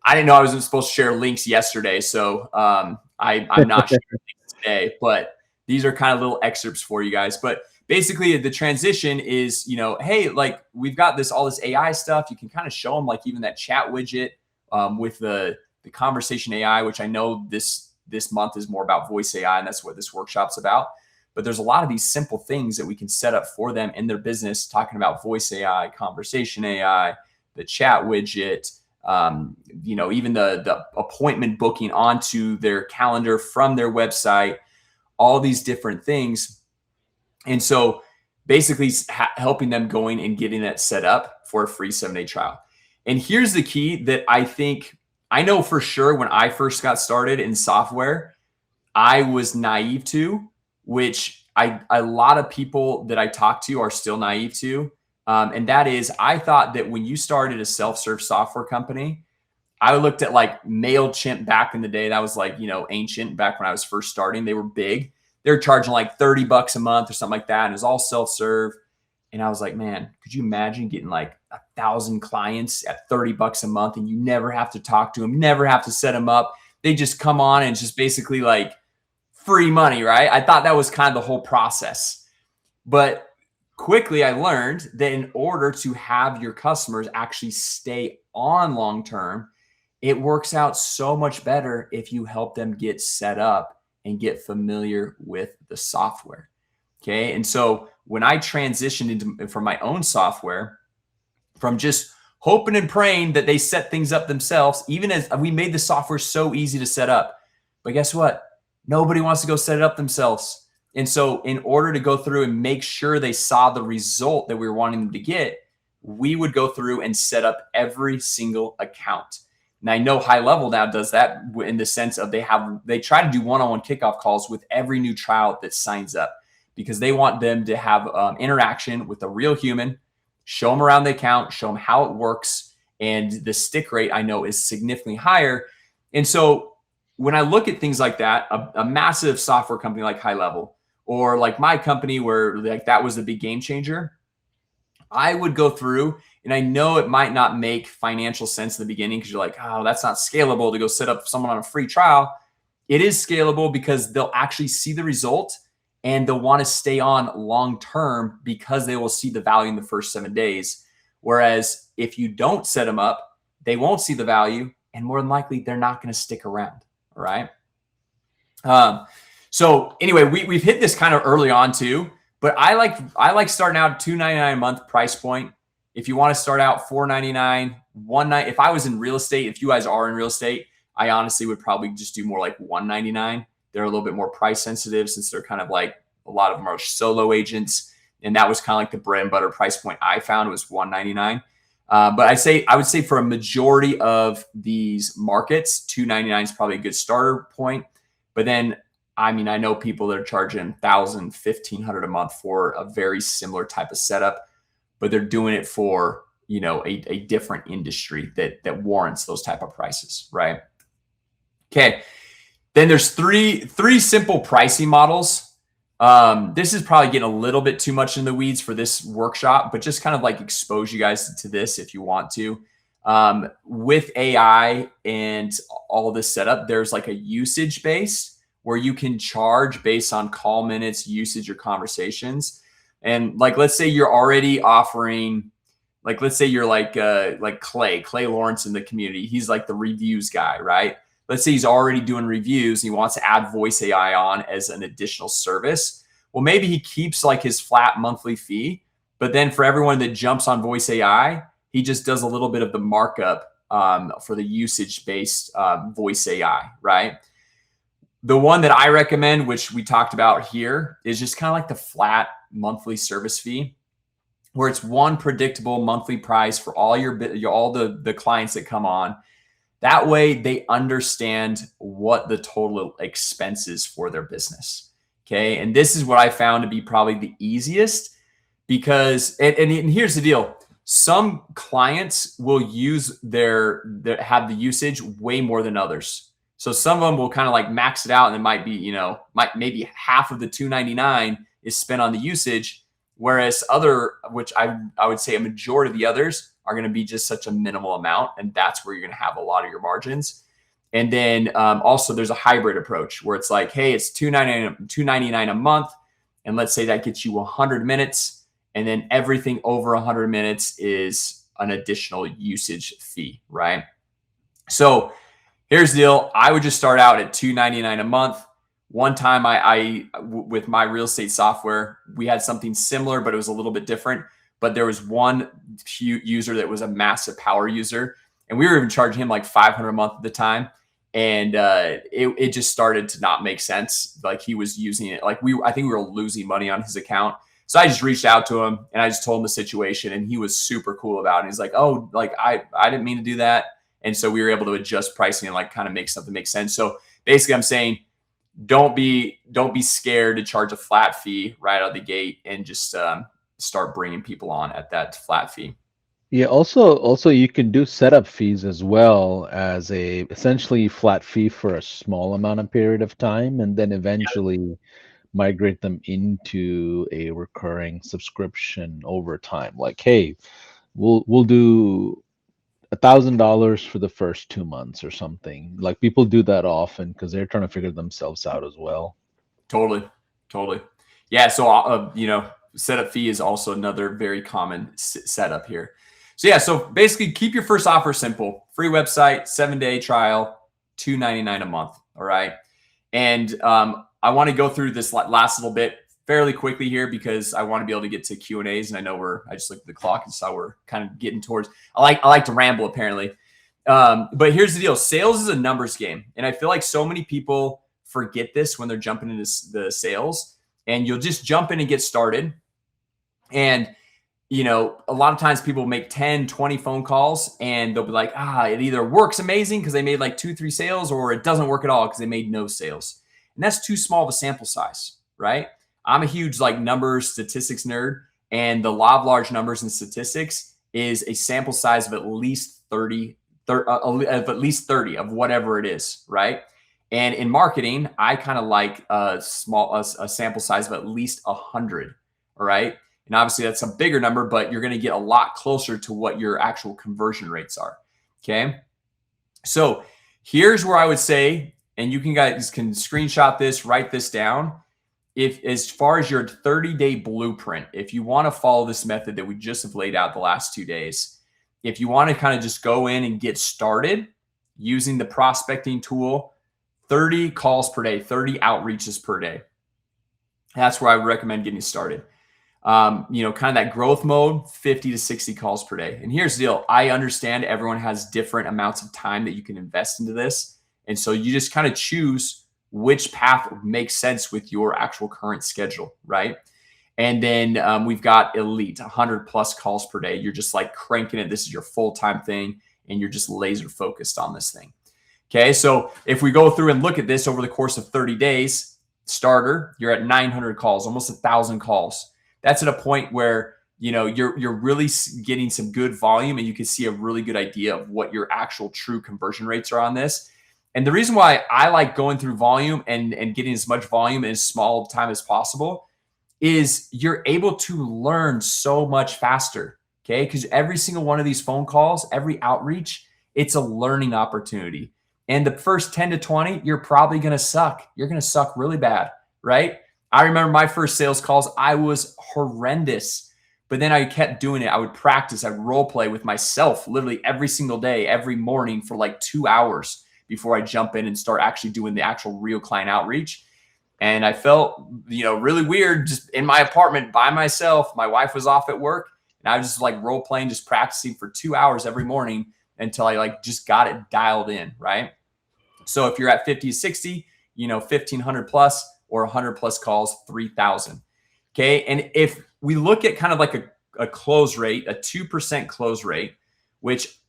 I didn't know I was supposed to share links yesterday. So I'm not sharing links today, but these are kind of little excerpts for you guys. But basically the transition is, hey, like we've got all this AI stuff. You can kind of show them like even that chat widget with the conversation AI, which I know this month is more about voice AI, and that's what this workshop's about. But there's a lot of these simple things that we can set up for them in their business, talking about voice AI, conversation AI, the chat widget, even the appointment booking onto their calendar from their website, all these different things. And so basically helping them going and getting that set up for a free 7-day trial. And here's the key that I know for sure when I first got started in software, I was naive to, which a lot of people that I talk to are still naive to. And that is, I thought that when you started a self-serve software company, I looked at like MailChimp back in the day. That was like, ancient back when I was first starting. They were big. They were charging like $30 a month or something like that. And it was all self-serve. And I was like, man, could you imagine getting like 1,000 clients at $30 a month and you never have to talk to them, never have to set them up. They just come on and just basically like free money, right? I thought that was kind of the whole process. But quickly I learned that in order to have your customers actually stay on long term, it works out so much better if you help them get set up and get familiar with the software. Okay. And so when I transitioned into from my own software, from just hoping and praying that they set things up themselves, even as we made the software so easy to set up. But guess what? Nobody wants to go set it up themselves. And so, in order to go through and make sure they saw the result that we were wanting them to get, we would go through and set up every single account. And I know HighLevel now does that in the sense of they try to do one-on-one kickoff calls with every new trial that signs up because they want them to have interaction with a real human, show them around the account, show them how it works. And the stick rate I know is significantly higher. And so when I look at things like that, a massive software company like HighLevel, or like my company where like that was a big game changer, I would go through, and I know it might not make financial sense in the beginning because you're like, oh, that's not scalable to go set up someone on a free trial. It is scalable because they'll actually see the result and they'll want to stay on long term because they will see the value in the first 7 days. Whereas if you don't set them up, they won't see the value, and more than likely they're not going to stick around. All right. So anyway, we've hit this kind of early on too, but I like starting out $299 a month price point. If you want to start out $499, if I was in real estate, if you guys are in real estate, I honestly would probably just do more like $199. They're a little bit more price sensitive since they're kind of like a lot of them are solo agents, and that was kind of like the bread and butter price point I found was $199. But I would say for a majority of these markets, $299 is probably a good starter point. But then, I mean, I know people that are charging $1,000, $1,500 a month for a very similar type of setup, but they're doing it for a different industry that warrants those type of prices, right? Okay. Then there's three simple pricing models. This is probably getting a little bit too much in the weeds for this workshop, but just kind of like expose you guys to this if you want to. With AI and all this setup, there's like a usage based where you can charge based on call minutes, usage, or conversations. And like, let's say you're already offering, like, let's say you're like Clay Lawrence in the community. He's like the reviews guy, right? Let's say he's already doing reviews and he wants to add voice AI on as an additional service. Well, maybe he keeps like his flat monthly fee, but then for everyone that jumps on voice AI, he just does a little bit of the markup for the usage-based voice AI, right? The one that I recommend, which we talked about here, is just kind of like the flat monthly service fee, where it's one predictable monthly price for all the clients that come on. That way they understand what the total expense is for their business. Okay. And this is what I found to be probably the easiest because, and here's the deal. Some clients will use have the usage way more than others. So some of them will kind of like max it out and it might be, maybe half of the $299 is spent on the usage. Whereas which I would say a majority of the others are going to be just such a minimal amount. And that's where you're going to have a lot of your margins. And then also there's a hybrid approach where it's like, hey, it's $299 a month. And let's say that gets you 100 minutes. And then everything over 100 minutes is an additional usage fee, right? So here's the deal. I would just start out at $299 a month. One time I with my real estate software, we had something similar, but it was a little bit different. But there was one user that was a massive power user, and we were even charging him like $500 a month at the time. And it just started to not make sense. Like he was using it, like I think we were losing money on his account. So I just reached out to him and I just told him the situation, and he was super cool about it. He's like, oh, like I didn't mean to do that. And so we were able to adjust pricing and like kind of make something make sense. So basically I'm saying, don't be scared to charge a flat fee right out of the gate and just start bringing people on at that flat fee. Yeah, also you can do setup fees as well as a essentially flat fee for a small amount of period of time, and then eventually migrate them into a recurring subscription over time. Like, hey, we'll do $1,000 for the first 2 months or something. Like people do that often because they're trying to figure themselves out as well. Totally. Totally. Yeah. So, setup fee is also another very common setup here. So yeah, so basically keep your first offer simple. Free website, 7-day trial, $2.99 a month. All right. And I want to go through this last little bit fairly quickly here because I want to be able to get to Q&As. And I know I just looked at the clock and saw we're kind of getting towards, I like to ramble apparently. But here's the deal. Sales is a numbers game. And I feel like so many people forget this when they're jumping into the sales, and you'll just jump in and get started. And a lot of times people make 10, 20 phone calls and they'll be like, it either works amazing because they made like 2-3 sales, or it doesn't work at all because they made no sales. And that's too small of a sample size, right? I'm a huge numbers statistics nerd, and the law of large numbers and statistics is a sample size of at least 30 of whatever it is, right? And in marketing, I kind of like a sample size of at least 100, all right? And obviously that's a bigger number, but you're going to get a lot closer to what your actual conversion rates are. Okay. So here's where I would say, and you guys can screenshot this, write this down. If as far as your 30-day blueprint, if you want to follow this method that we just have laid out the last 2 days, if you want to kind of just go in and get started using the prospecting tool, 30 calls per day, 30 outreaches per day. That's where I would recommend getting started. Kind of that growth mode, 50 to 60 calls per day. And here's the deal. I understand everyone has different amounts of time that you can invest into this. And so you just kind of choose which path makes sense with your actual current schedule, right? And then we've got elite, 100 plus calls per day. You're just like cranking it. This is your full-time thing, and you're just laser focused on this thing. Okay, so if we go through and look at this over the course of 30 days, starter, you're at 900 calls, almost 1,000 calls. That's at a point where you're really getting some good volume, and you can see a really good idea of what your actual true conversion rates are on this. And the reason why I like going through volume and getting as much volume in as small time as possible is you're able to learn so much faster. Okay, because every single one of these phone calls, every outreach, it's a learning opportunity. And the first 10 to 20, you're probably going to suck. You're going to suck really bad, right? I remember my first sales calls, I was horrendous, but then I kept doing it. I would practice, I'd role play with myself literally every single day, every morning for like 2 hours before I jump in and start actually doing the actual real client outreach. And I felt, really weird just in my apartment by myself. My wife was off at work, and I was just like role playing, just practicing for 2 hours every morning until I just got it dialed in, right? So if you're at 50 to 60, 1,500 plus, or 100 plus calls, 3,000. Okay. And if we look at kind of like a close rate, a 2% close rate, which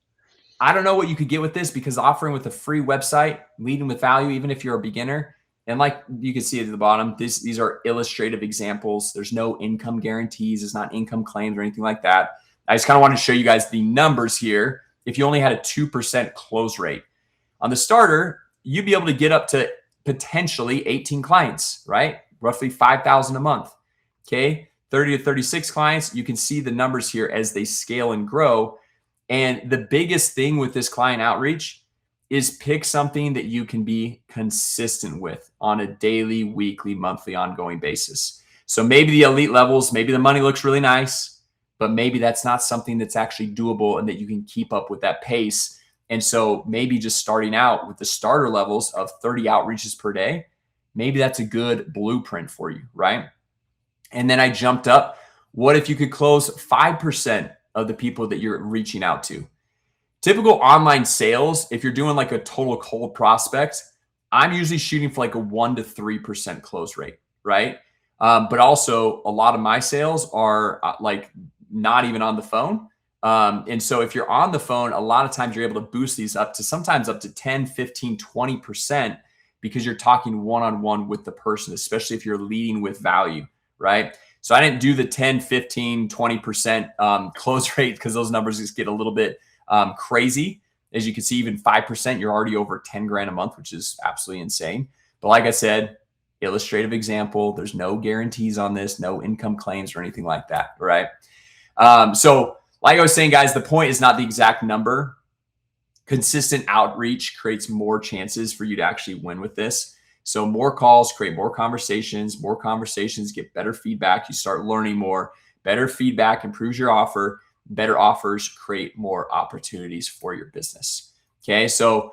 I don't know what you could get with this, because offering with a free website, leading with value, even if you're a beginner, and like you can see at the bottom, these are illustrative examples. There's no income guarantees. It's not income claims or anything like that. I just kind of want to show you guys the numbers here. If you only had a 2% close rate on the starter, you'd be able to get up to potentially 18 clients, right? Roughly 5,000 a month. Okay. 30 to 36 clients. You can see the numbers here as they scale and grow. And the biggest thing with this client outreach is pick something that you can be consistent with on a daily, weekly, monthly, ongoing basis. So maybe the elite levels, maybe the money looks really nice, but maybe that's not something that's actually doable and that you can keep up with that pace. And so maybe just starting out with the starter levels of 30 outreaches per day, maybe that's a good blueprint for you, right? And then I jumped up. What if you could close 5% of the people that you're reaching out to? Typical online sales, if you're doing like a total cold prospect, I'm usually shooting for like a 1 to 3% close rate, right? But also a lot of my sales are like not even on the phone. And so if you're on the phone, a lot of times you're able to boost these up to sometimes up to 10, 15, 20% because you're talking one-on-one with the person, especially if you're leading with value, right? So I didn't do the 10, 15, 20% close rate because those numbers just get a little bit crazy. As you can see, even 5%, you're already over 10 grand a month, which is absolutely insane. But like I said, illustrative example. There's no guarantees on this, no income claims or anything like that, right? So, like I was saying, guys, the point is not the exact number. Consistent outreach creates more chances for you to actually win with this. So, more calls create more conversations. More conversations get better feedback. You start learning more. Better feedback improves your offer. Better offers create more opportunities for your business. Okay, so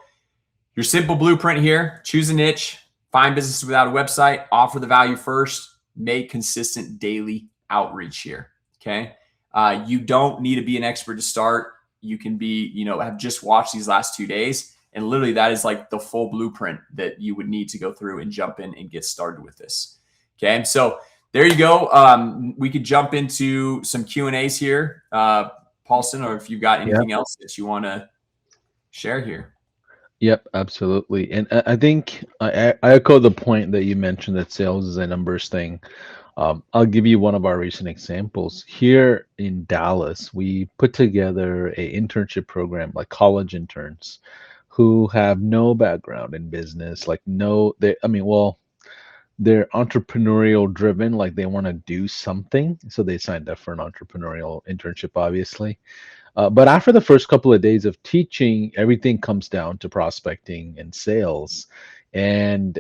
your simple blueprint here: choose a niche, find businesses without a website, offer the value first, make consistent daily outreach here. Okay. You don't need to be an expert to start. You can be, have just watched these last 2 days. And literally, that is like the full blueprint that you would need to go through and jump in and get started with this. Okay. So there you go. We could jump into some Q&As here, Paulson, or if you've got Yeah. anything else that you want to share here. Yep, absolutely. And I think I echo the point that you mentioned that sales is a numbers thing. I'll give you one of our recent examples. Here in Dallas, we put together a internship program, like college interns who have no background in business, like no, they, I mean, well, they're entrepreneurial driven, like they want to do something. So they signed up for an entrepreneurial internship, obviously. But after the first couple of days of teaching, everything comes down to prospecting and sales. And,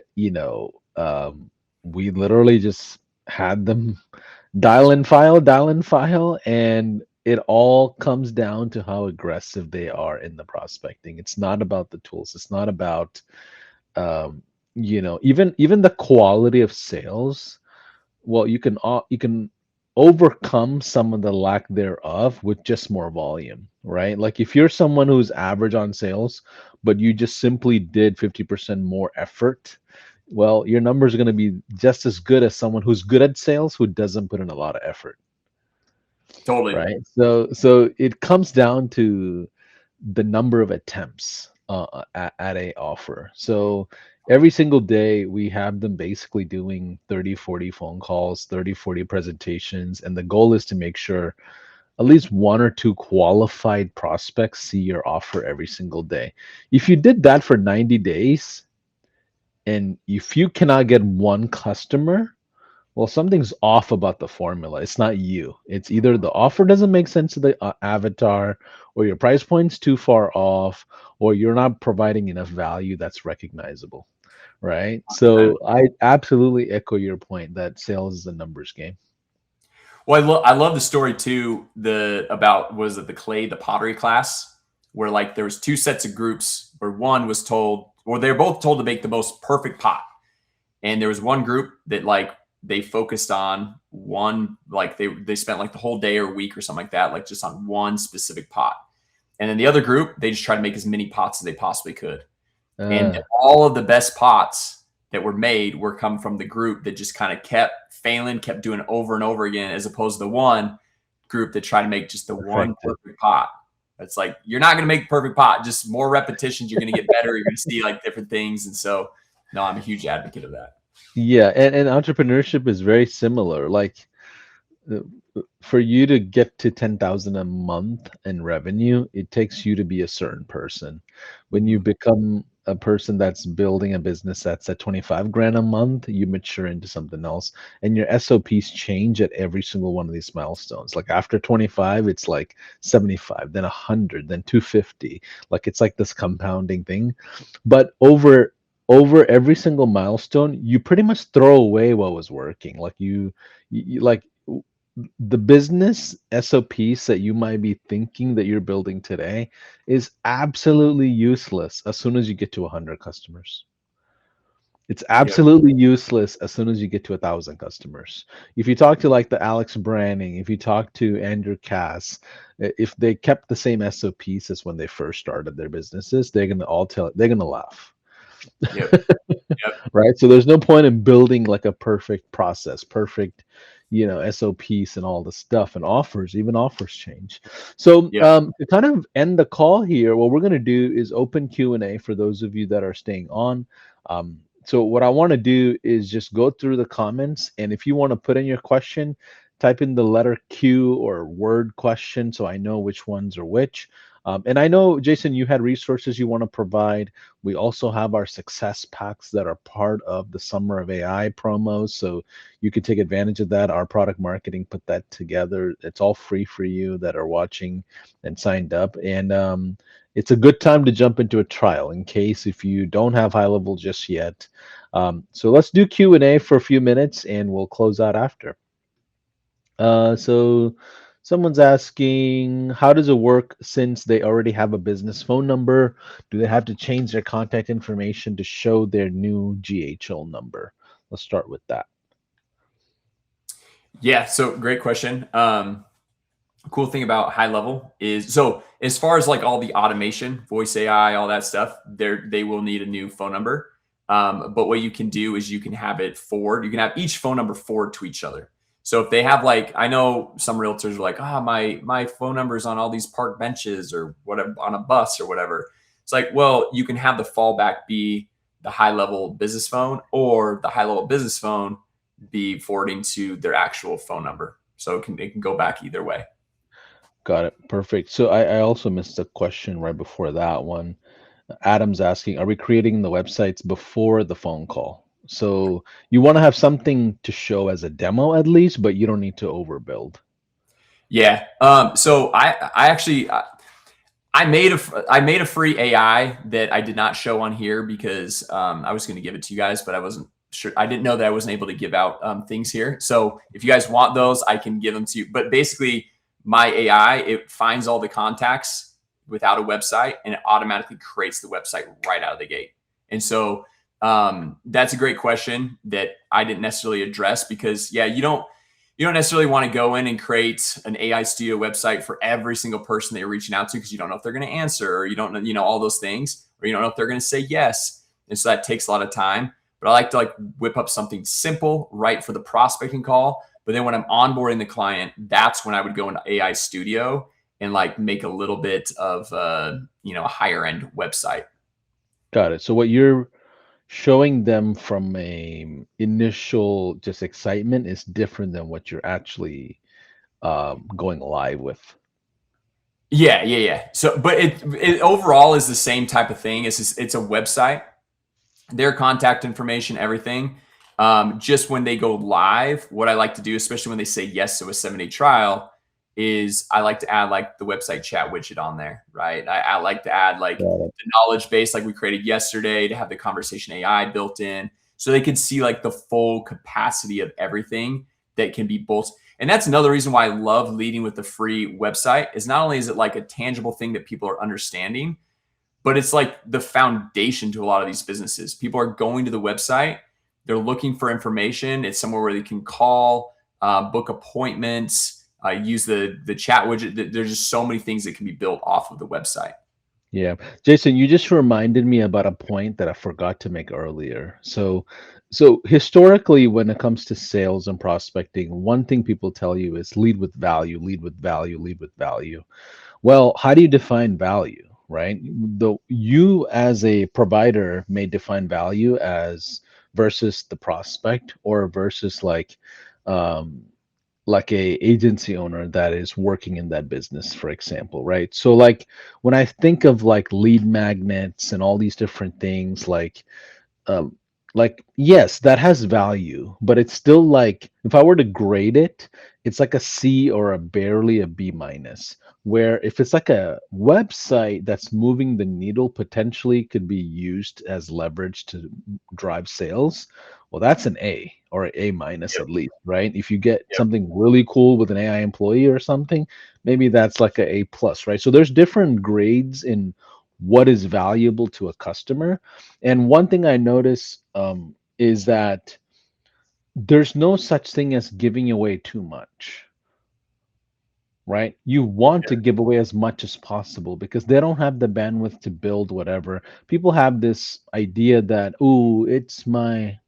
we literally just had them dial in file, and it all comes down to how aggressive they are in the prospecting. It's not about the tools. It's not about, even the quality of sales. Well, you can overcome some of the lack thereof with just more volume, right? Like if you're someone who's average on sales, but you just simply did 50% more effort, well, your numbers are going to be just as good as someone who's good at sales who doesn't put in a lot of effort, Totally. right? So it comes down to the number of attempts at a offer. So every single day we have them basically doing 30, 40 phone calls, 30, 40 presentations, and the goal is to make sure at least one or two qualified prospects see your offer every single day. If you did that for 90 days and if you cannot get one customer, well, something's off about the formula. It's not you. It's either the offer doesn't make sense to the avatar, or your price point's too far off, or you're not providing enough value that's recognizable, right? So I absolutely echo your point that sales is a numbers game. Well, I love the story too. About was it the pottery class where like there was two sets of groups where one was told, or they're both told to make the most perfect pot, and there was one group that like they focused on one, like they spent like the whole day or week or something like that, like just on one specific pot, and then the other group they just tried to make as many pots as they possibly could. And Uh, all of the best pots that were made were come from the group that just kind of kept failing, kept doing it over and over again, as opposed to the one group that tried to make just the one Perfected. perfect pot. It's like you're not going to make the perfect pot, just more repetitions. You're going to get better. You're going to see like different things. And so, no, I'm a huge advocate of that. Yeah, and entrepreneurship is very similar. Like uh, for you to get to 10,000 a month in revenue, it takes you to be a certain person. When you Mhm. become a person that's building a business that's at 25 grand a month, you mature into something else. And your SOPs change at every single one of these milestones. Like after 25, it's like 75, then 100, then 250. Like it's like this compounding thing. But over every single milestone, you pretty much throw away what was working. Like you like the business SOPs that you might be thinking that you're building today is absolutely useless as soon as you get to 100 customers. It's Yep. absolutely useless as soon as you get to 1,000 customers. If you talk to like the Alex Branning, if you talk to Andrew Cass, if they kept the same SOPs as when they first started their businesses, they're gonna laugh. Yep. Yep. Right? So there's no point in building like a perfect process, perfect, SOPs and all the stuff and offers, even offers change. So Yep. to kind of end the call here, what we're going to do is open Q&A for those of you that are staying on. So what I want to do is just go through the comments, and if you want to put in your question, type in the letter Q or word question so I know which ones are which. And I know, Jason, you had resources you want to provide. We also have our success packs that are part of the Summer of AI promos. So you can take advantage of that. Our product marketing put that together. It's all free for you that are watching and signed up. And it's a good time to jump into a trial in case if you don't have high level just yet. So let's do Q&A for a few minutes and we'll close out after. So someone's asking, how does it work since they already have a business phone number? Do they have to change their contact information to show their new GHL number? Let's start with that. Yeah, so great question. Cool thing about HighLevel is, so as far as like all the automation, voice AI, all that stuff, they will need a new phone number. But what you can do is you can have it forward. You can have each phone number forward to each other. So if they have, like, I know some realtors are like, my phone number is on all these park benches or whatever, on a bus or whatever. It's like, well, you can have the fallback be the HighLevel business phone, or the HighLevel business phone be forwarding to their actual phone number. So it can go back either way. Got it. Perfect. So I also missed a question right before that one. Adam's asking, are we creating the websites before the phone call? So you want to have something to show as a demo at least, but you don't need to overbuild. Yeah. So I actually I made a free AI that I did not show on here because I was going to give it to you guys, but I wasn't sure. I didn't know that I wasn't able to give out things here. So if you guys want those, I can give them to you. But basically, my AI, it finds all the contacts without a website, and it automatically creates the website right out of the gate. And so that's a great question that I didn't necessarily address, because yeah, you don't necessarily want to go in and create an AI studio website for every single person that you're reaching out to, because you don't know if they're going to answer, or you don't know, all those things, or you don't know if they're going to say yes. And so that takes a lot of time. But I like to like whip up something simple right for the prospecting call. But then when I'm onboarding the client, that's when I would go into AI Studio and like make a little bit of a higher end website. Got it. So what you're showing them from a initial just excitement is different than what you're actually going live with. Yeah, yeah, yeah. So, but it overall is the same type of thing. It's a website, their contact information, everything. Just when they go live, what I like to do, especially when they say yes to a 7-day trial, is I like to add like the website chat widget on there, right? I like to add like Got it. the knowledge base like we created yesterday, to have the conversation AI built in, so they can see like the full capacity of everything that can be both. And that's another reason why I love leading with the free website, is not only is it like a tangible thing that people are understanding, but it's like the foundation to a lot of these businesses. People are going to the website, they're looking for information. It's somewhere where they can call, book appointments, use the chat widget. There's just so many things that can be built off of the website. Yeah. Jason, you just reminded me about a point that I forgot to make earlier. So historically, when it comes to sales and prospecting, one thing people tell you is lead with value, lead with value, lead with value. Well, how do you define value, right? You as a provider may define value as versus the prospect, or versus um, like a agency owner that is working in that business, for example, right? So like when I think of like lead magnets and all these different things, um, like yes, that has value, but it's still like if I were to grade it, it's like a C or a barely a B minus. Where if it's like a website that's moving the needle, potentially could be used as leverage to drive sales, well, that's an A or an A minus Yep. at least, right? If you get Yep. something really cool with an AI employee or something, maybe that's like a A plus, right? So there's different grades in what is valuable to a customer. And one thing I notice is that there's no such thing as giving away too much, right? You want to give away as much as possible because they don't have the bandwidth to build whatever. People have this idea that, oh, it's my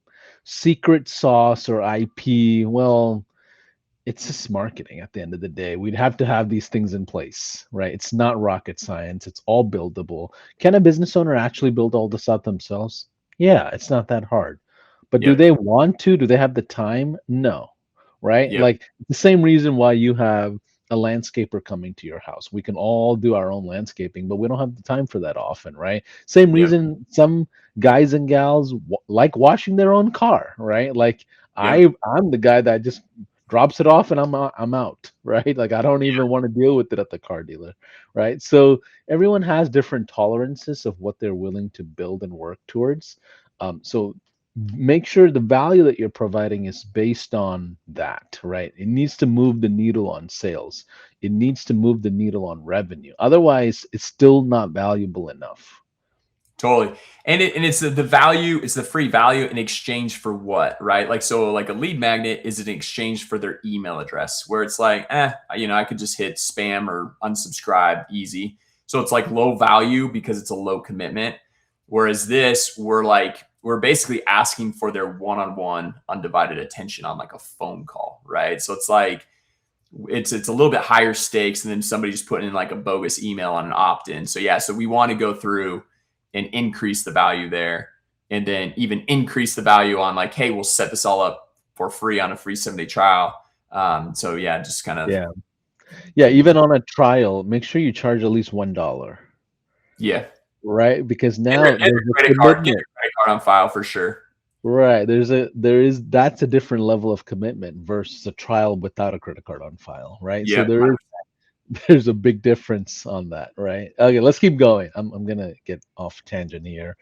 secret sauce or IP. Well, it's just marketing at the end of the day. We'd have to have these things in place, right? It's not rocket science. It's all buildable. Can a business owner actually build all this out themselves? Yeah, it's not that hard. But do Yep. they want to? Do they have the time? No, right? Yep. Like the same reason why you have a landscaper coming to your house. We can all do our own landscaping, but we don't have the time for that often, right? Same Yep. reason some guys and gals like washing their own car, right? Like Yep. I'm the guy that just drops it off and I'm out, right? Like I don't even want to deal with it at the car dealer, right? So everyone has different tolerances of what they're willing to build and work towards. So make sure the value that you're providing is based on that, right? It needs to move the needle on sales. It needs to move the needle on revenue. Otherwise, it's still not valuable enough. Totally. And it's the value, it's the free value in exchange for what, right? Like, so like a lead magnet is an exchange for their email address where it's like, I could just hit spam or unsubscribe easy. So it's like low value because it's a low commitment. Whereas this, we're basically asking for their one-on-one undivided attention on like a phone call, right? So it's like, it's a little bit higher stakes than somebody just putting in like a bogus email on an opt-in. So yeah, so we want to go through and increase the value there, and then even increase the value on like, hey, we'll set this all up for free on a free 7-day trial. So yeah, just kind of Yeah. Yeah. Even on a trial, make sure you charge at least $1, yeah. right? Because Get now your there's a credit card, get commitment. your credit card on file for sure. Right. There is that's a different level of commitment versus a trial without a credit card on file, right? So Yeah. there's a big difference on that, right? Okay, let's keep going. I'm gonna get off tangent here.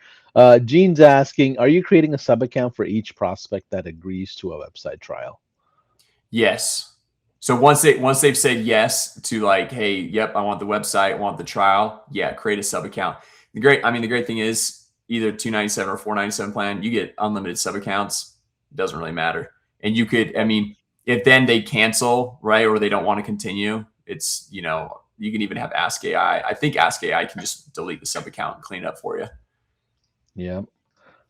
Gene's asking, are you creating a sub account for each prospect that agrees to a website trial? Yes. So once they've said yes to like, hey, yep, I want the website, I want the trial. Yeah, create a sub account. The great thing is either 297 or 497 plan, you get unlimited sub accounts. It doesn't really matter. And you could, I mean, if then they cancel, right, or they don't want to continue, it's you can even have Ask AI. I think Ask AI can just delete the sub account and clean it up for you. Yeah.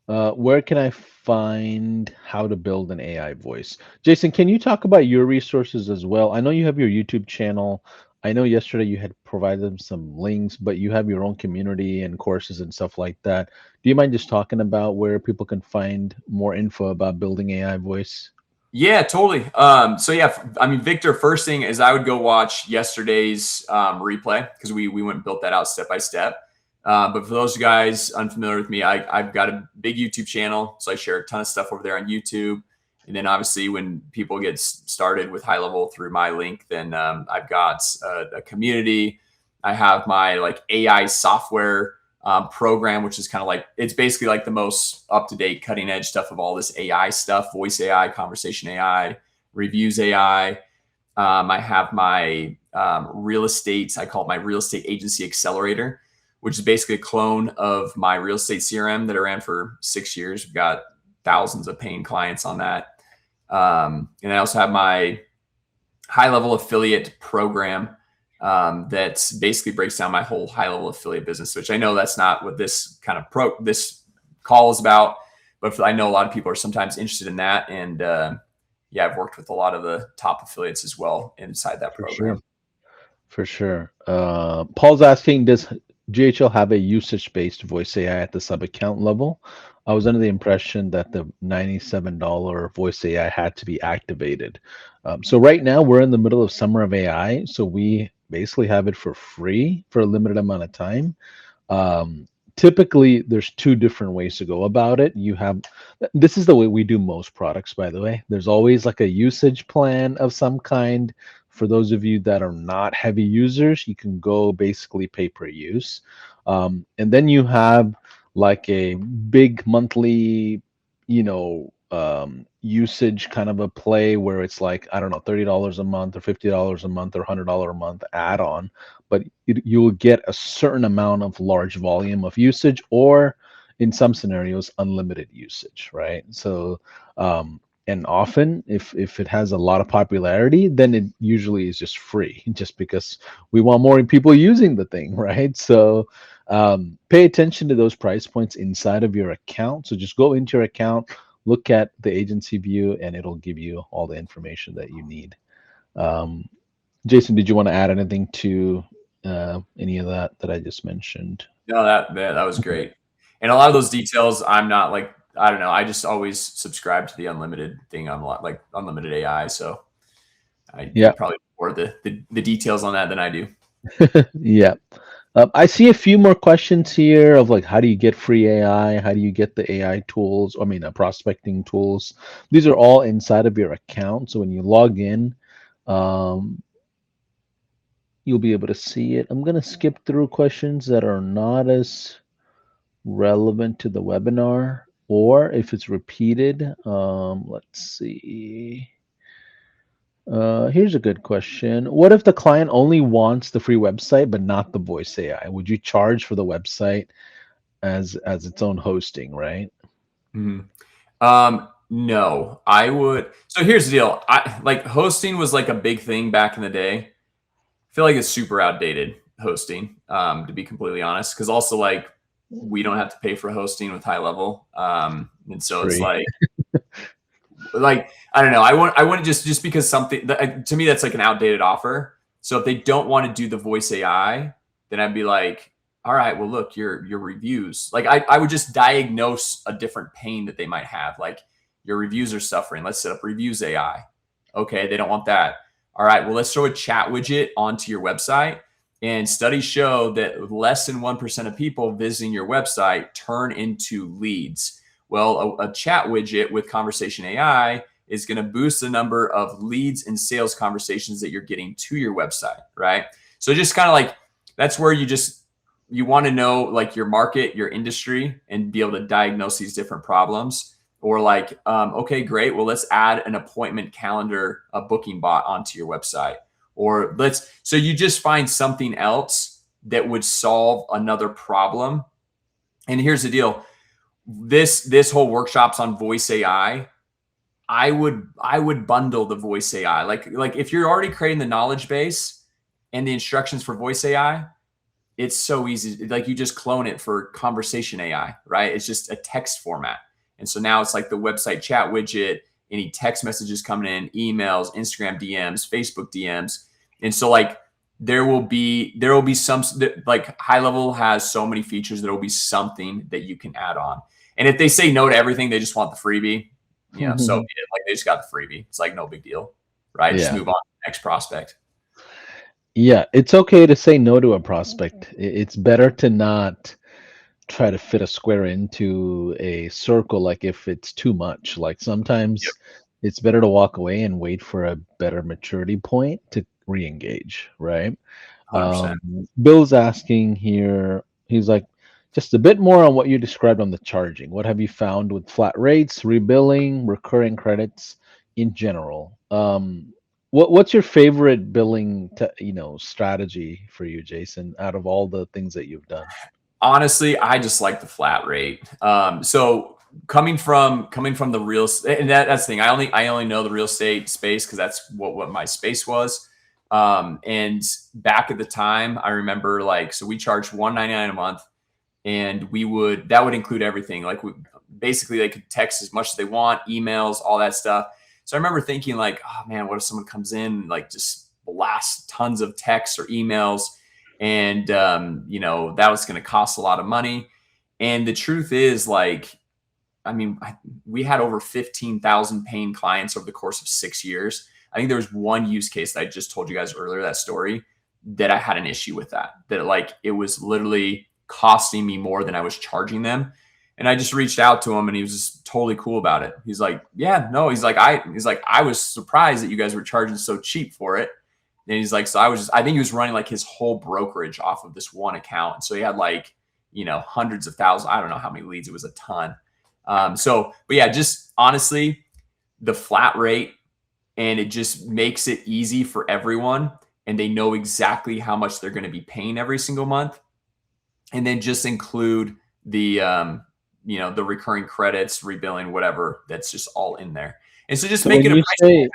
Where can I find how to build an AI voice? Jason, can you talk about your resources as well? I know you have your YouTube channel. I know yesterday you had provided them some links, but you have your own community and courses and stuff like that. Do you mind just talking about where people can find more info about building AI voice? Yeah, totally. So yeah, I mean, Victor, first thing is I would go watch yesterday's replay because we went and built that out step by step. But for those guys unfamiliar with me, I've got a big YouTube channel, so I share a ton of stuff over there on YouTube. And then obviously, when people get started with HighLevel through my link, then I've got a community. I have my like AI software program, which is kind of like, it's basically like the most up to date, cutting edge stuff of all this AI stuff: voice AI, conversation AI, reviews AI. I have my real estate, I call it my real estate agency accelerator, which is basically a clone of my real estate CRM that I ran for 6 years. We've got thousands of paying clients on that. And I also have my HighLevel affiliate program that basically breaks down my whole HighLevel affiliate business, which I know that's not what this kind of this call is about, but I know a lot of people are sometimes interested in that. And yeah, I've worked with a lot of the top affiliates as well inside that For sure. program. For sure. Paul's asking, does GHL have a usage-based voice AI at the sub-account level? I was under the impression that the $97 voice AI had to be activated. So right now we're in the middle of Summer of AI, so we basically have it for free for a limited amount of time. Typically, there's two different ways to go about it. This is the way we do most products, by the way. There's always like a usage plan of some kind. For those of you that are not heavy users, you can go basically pay per use. And then you have like a big monthly, usage kind of a play where it's like, I don't know, $30 a month or $50 a month or $100 a month add on, but you will get a certain amount of large volume of usage, or in some scenarios unlimited usage, right? So and often if it has a lot of popularity, then it usually is just free, just because we want more people using the thing, right? So pay attention to those price points inside of your account. So just go into your account, look at the agency view, and it'll give you all the information that you need. um, Jason, did you want to add anything to any of that I just mentioned? No, that was great. And a lot of those details, I'm not like, I don't know. I just always subscribe to the unlimited thing on like unlimited AI. So I Yeah, probably or the details on that than I do. Yeah. I see a few more questions here of like, how do you get free AI? How do you get the AI tools? I mean, prospecting tools. These are all inside of your account. So when you log in, um, you'll be able to see it. I'm going to skip through questions that are not as relevant to the webinar, or if it's repeated. Let's see. Here's a good question. What if the client only wants the free website but not the voice AI? Would you charge for the website as its own hosting, right? Mhm. No, I would. So here's the deal. I like hosting was like a big thing back in the day. I feel like it's super outdated hosting, to be completely honest. Because also like we don't have to pay for hosting with HighLevel, and It's so it's free. like I don't know. I want to just because something to me that's like an outdated offer. So if they don't want to do the voice AI, then I'd be like, all right, well look, your reviews. Like I would just diagnose a different pain that they might have. Like your reviews are suffering. Let's set up reviews AI. Okay, they don't want that. All right, well let's throw a chat widget onto your website. And studies show that less than 1% of people visiting your website turn into leads. Well, a chat widget with conversation AI is going to boost the number of leads and sales conversations that you're getting to your website, right? So just kind of like that's where you want to know like your market, your industry, and be able to diagnose these different problems. Or like, okay, great. Well, let's add an appointment calendar, a booking bot onto your website. Or so you just find something else that would solve another problem. And here's the deal: this whole workshop's on voice AI. I would bundle the voice AI. Like if you're already creating the knowledge base and the instructions for voice AI, it's so easy. Like you just clone it for conversation AI, right? It's just a text format. And so now it's like the website chat widget, any text messages coming in, emails, Instagram DMs, Facebook DMs. And so like there will be some like HighLevel has so many features, there will be something that you can add on. And if they say no to everything, they just want the freebie, so be it. Like they just got the freebie. It's like no big deal, right? Just Yeah. move on to the next prospect. Yeah, it's okay to say no to a prospect. It's better to not try to fit a square into a circle, like if it's too much. Like Yep, sometimes it's better to walk away and wait for a better maturity point to re-engage, right? 100%. Bill's asking here, he's like, just a bit more on what you described on the charging. What have you found with flat rates, rebilling, recurring credits in general? What's your favorite billing, strategy for you, Jason, out of all the things that you've done? Honestly, I just like the flat rate. So coming from the real estate, and that's the thing. I only know the real estate space because that's what my space was. And back at the time, I remember like so we charged $199 a month, and that would include everything. Like basically they could text as much as they want, emails, all that stuff. So I remember thinking like, oh man, what if someone comes in like just blasts tons of texts or emails, and that was going to cost a lot of money. And the truth is like, I mean, we had over 15,000 paying clients over the course of 6 years. I think there was one use case that I just told you guys earlier, that story, that I had an issue with that like it was literally costing me more than I was charging them. And I just reached out to him and he was just totally cool about it. He's like, yeah, no, I was surprised that you guys were charging so cheap for it. And he's like, so I think he was running like his whole brokerage off of this one account. And so he had like, hundreds of thousands. I don't know how many leads. It was a ton. But yeah, just honestly, the flat rate, and it just makes it easy for everyone. And they know exactly how much they're going to be paying every single month. And then just include the recurring credits, rebilling, whatever, that's just all in there. And so just So make when it a you price. say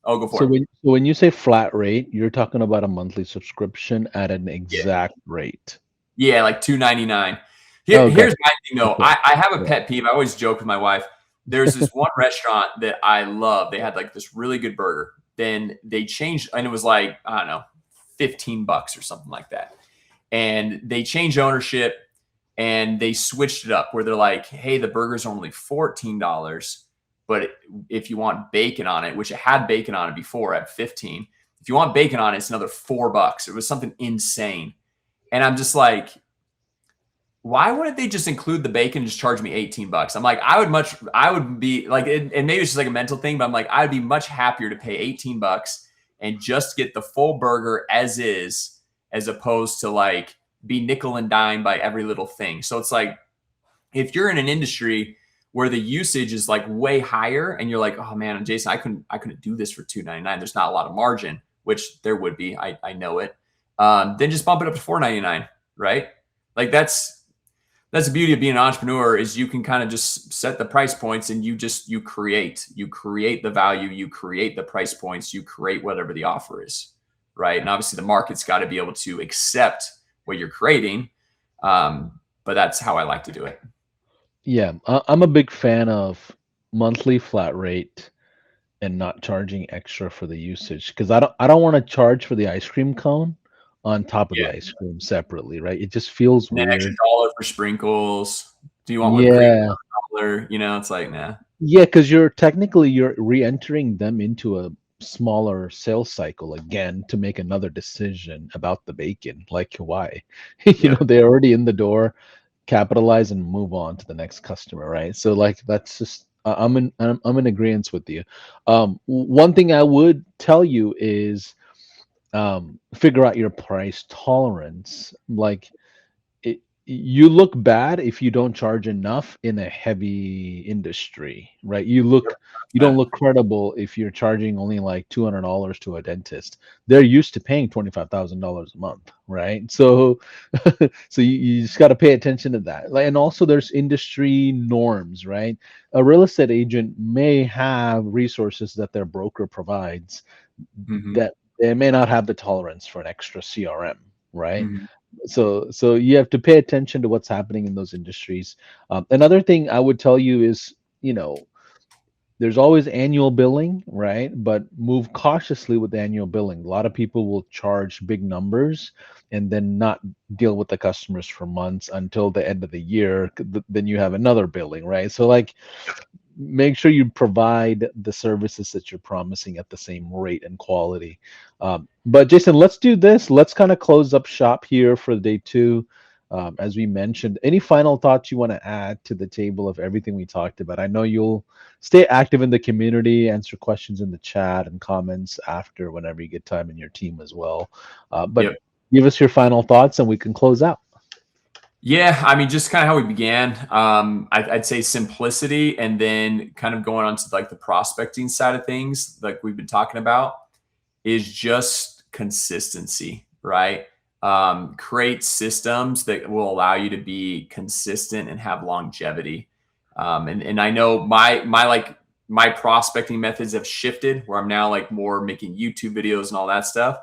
Oh, go for so it. when you say flat rate, you're talking about a monthly subscription at an Yeah. exact rate. Yeah, like $2.99. Oh, Here's gotcha. my thing though. Okay. I have a Yeah. pet peeve. I always joke with my wife. There's this one restaurant that I love. They had like this really good burger. Then they changed, and it was like, I don't know, $15 or something like that. And they changed ownership and they switched it up where they're like, hey, the burgers are only $14, but if you want bacon on it, which it had bacon on it before at 15, If you want bacon on it, it's another $4. It was something insane. And I'm just like, why wouldn't they just include the bacon and just charge me $18? I'm like, I would be like, and maybe it's just like a mental thing, but I'm like, I would be much happier to pay $18 and just get the full burger as is, as opposed to like be nickel and dime by every little thing. So it's like, if you're in an industry where the usage is like way higher and you're like, oh man, Jason, I couldn't do this for $2.99. There's not a lot of margin, which there would be. I know it. Then just bump it up to $4.99, right? Like that's the beauty of being an entrepreneur is you can kind of just set the price points and you create the value, you create the price points, you create whatever the offer is, right? And obviously the market's got to be able to accept what you're creating. But that's how I like to do it. Yeah, I'm a big fan of monthly flat rate and not charging extra for the usage because I don't want to charge for the ice cream cone on top of the Yeah. ice cream separately, right? It just feels And then extra weird. dollar for sprinkles. Do you want whipped cream? Yeah, Dollar? It's like, nah. yeah, because you're re-entering them into a smaller sales cycle again to make another decision about the bacon. Like why? Yep. They're already in the door, capitalize and move on to the next customer, right? So like that's just I'm in agreement with you. One thing I would tell you is figure out your price tolerance. Like you look bad if you don't charge enough in a heavy industry, right? You don't Yep. look credible if you're charging only like $200 to a dentist. They're used to paying $25,000 a month, right? So, so you just got to pay attention to that. Like, and also there's industry norms, right? A real estate agent may have resources that their broker provides Mm-hmm. that they may not have the tolerance for an extra CRM, right? Mm-hmm. So you have to pay attention to what's happening in those industries. Another thing I would tell you is, there's always annual billing, right? But move cautiously with annual billing. A lot of people will charge big numbers and then not deal with the customers for months until the end of the year. Then you have another billing, right? So like make sure you provide the services that you're promising at the same rate and quality. But Jason, let's do this. Let's kind of close up shop here for day two. As we mentioned, any final thoughts you want to add to the table of everything we talked about? I know you'll stay active in the community, answer questions in the chat and comments after whenever you get time in your team as well. But Yep. give us your final thoughts and we can close out. Yeah, I mean, just kind of how we began. I'd say simplicity, and then kind of going on to like the prospecting side of things, like we've been talking about, is just consistency, right? Create systems that will allow you to be consistent and have longevity. And I know my prospecting methods have shifted, where I'm now like more making YouTube videos and all that stuff.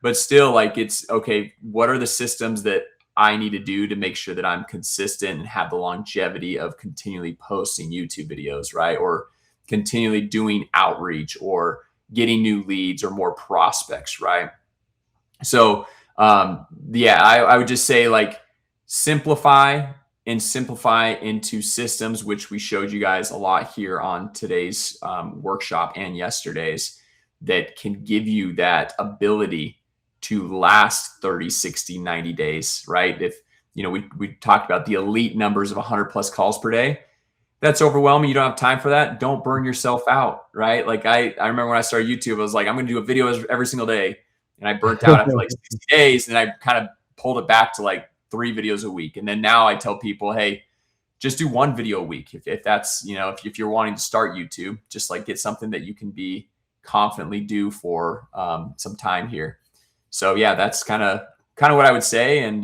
But still, like, it's okay. What are the systems that I need to do to make sure that I'm consistent and have the longevity of continually posting YouTube videos, right? Or continually doing outreach or getting new leads or more prospects, right? So, yeah, I would just say like simplify and simplify into systems, which we showed you guys a lot here on today's workshop and yesterday's, that can give you that ability to last 30, 60, 90 days, right? If, we talked about the elite numbers of 100 plus calls per day. That's overwhelming. You don't have time for that. Don't burn yourself out, right? Like I remember when I started YouTube, I was like, I'm going to do a video every single day. And I burnt out after like 60 days. And I kind of pulled it back to like 3 videos a week. And then now I tell people, hey, just do 1 video a week. If that's, if you're wanting to start YouTube, just like get something that you can be confidently do for some time here. So yeah, that's kind of what I would say. And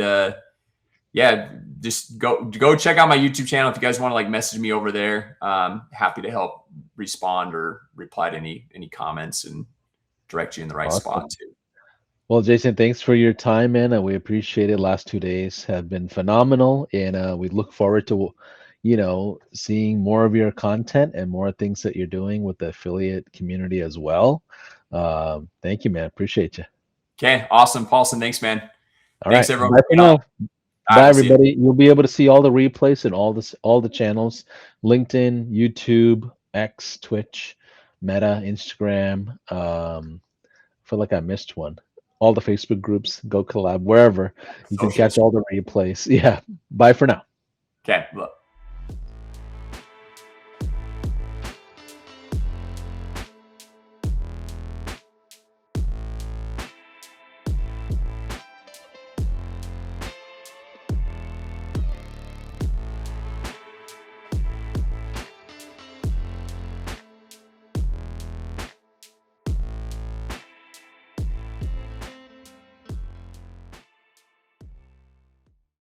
yeah, just go check out my YouTube channel if you guys want to like message me over there. Happy to help respond or reply to any comments and direct you in the right Awesome. spot too. Well, Jason, thanks for your time, man. And we appreciate it. Last 2 days have been phenomenal. And we look forward to, seeing more of your content and more things that you're doing with the affiliate community as well. Thank you, man. Appreciate you. Okay, awesome, Paulson. Thanks, man. All right. Thanks everyone Bye for for being on. now. All right, Bye, we'll see you. everybody. You'll be able to see all the replays and all the channels: LinkedIn, YouTube, X, Twitch, Meta, Instagram. feel like I missed one. All the Facebook groups, go collab, wherever you can catch Socials. all the replays. Yeah. Bye for now. Okay. Look.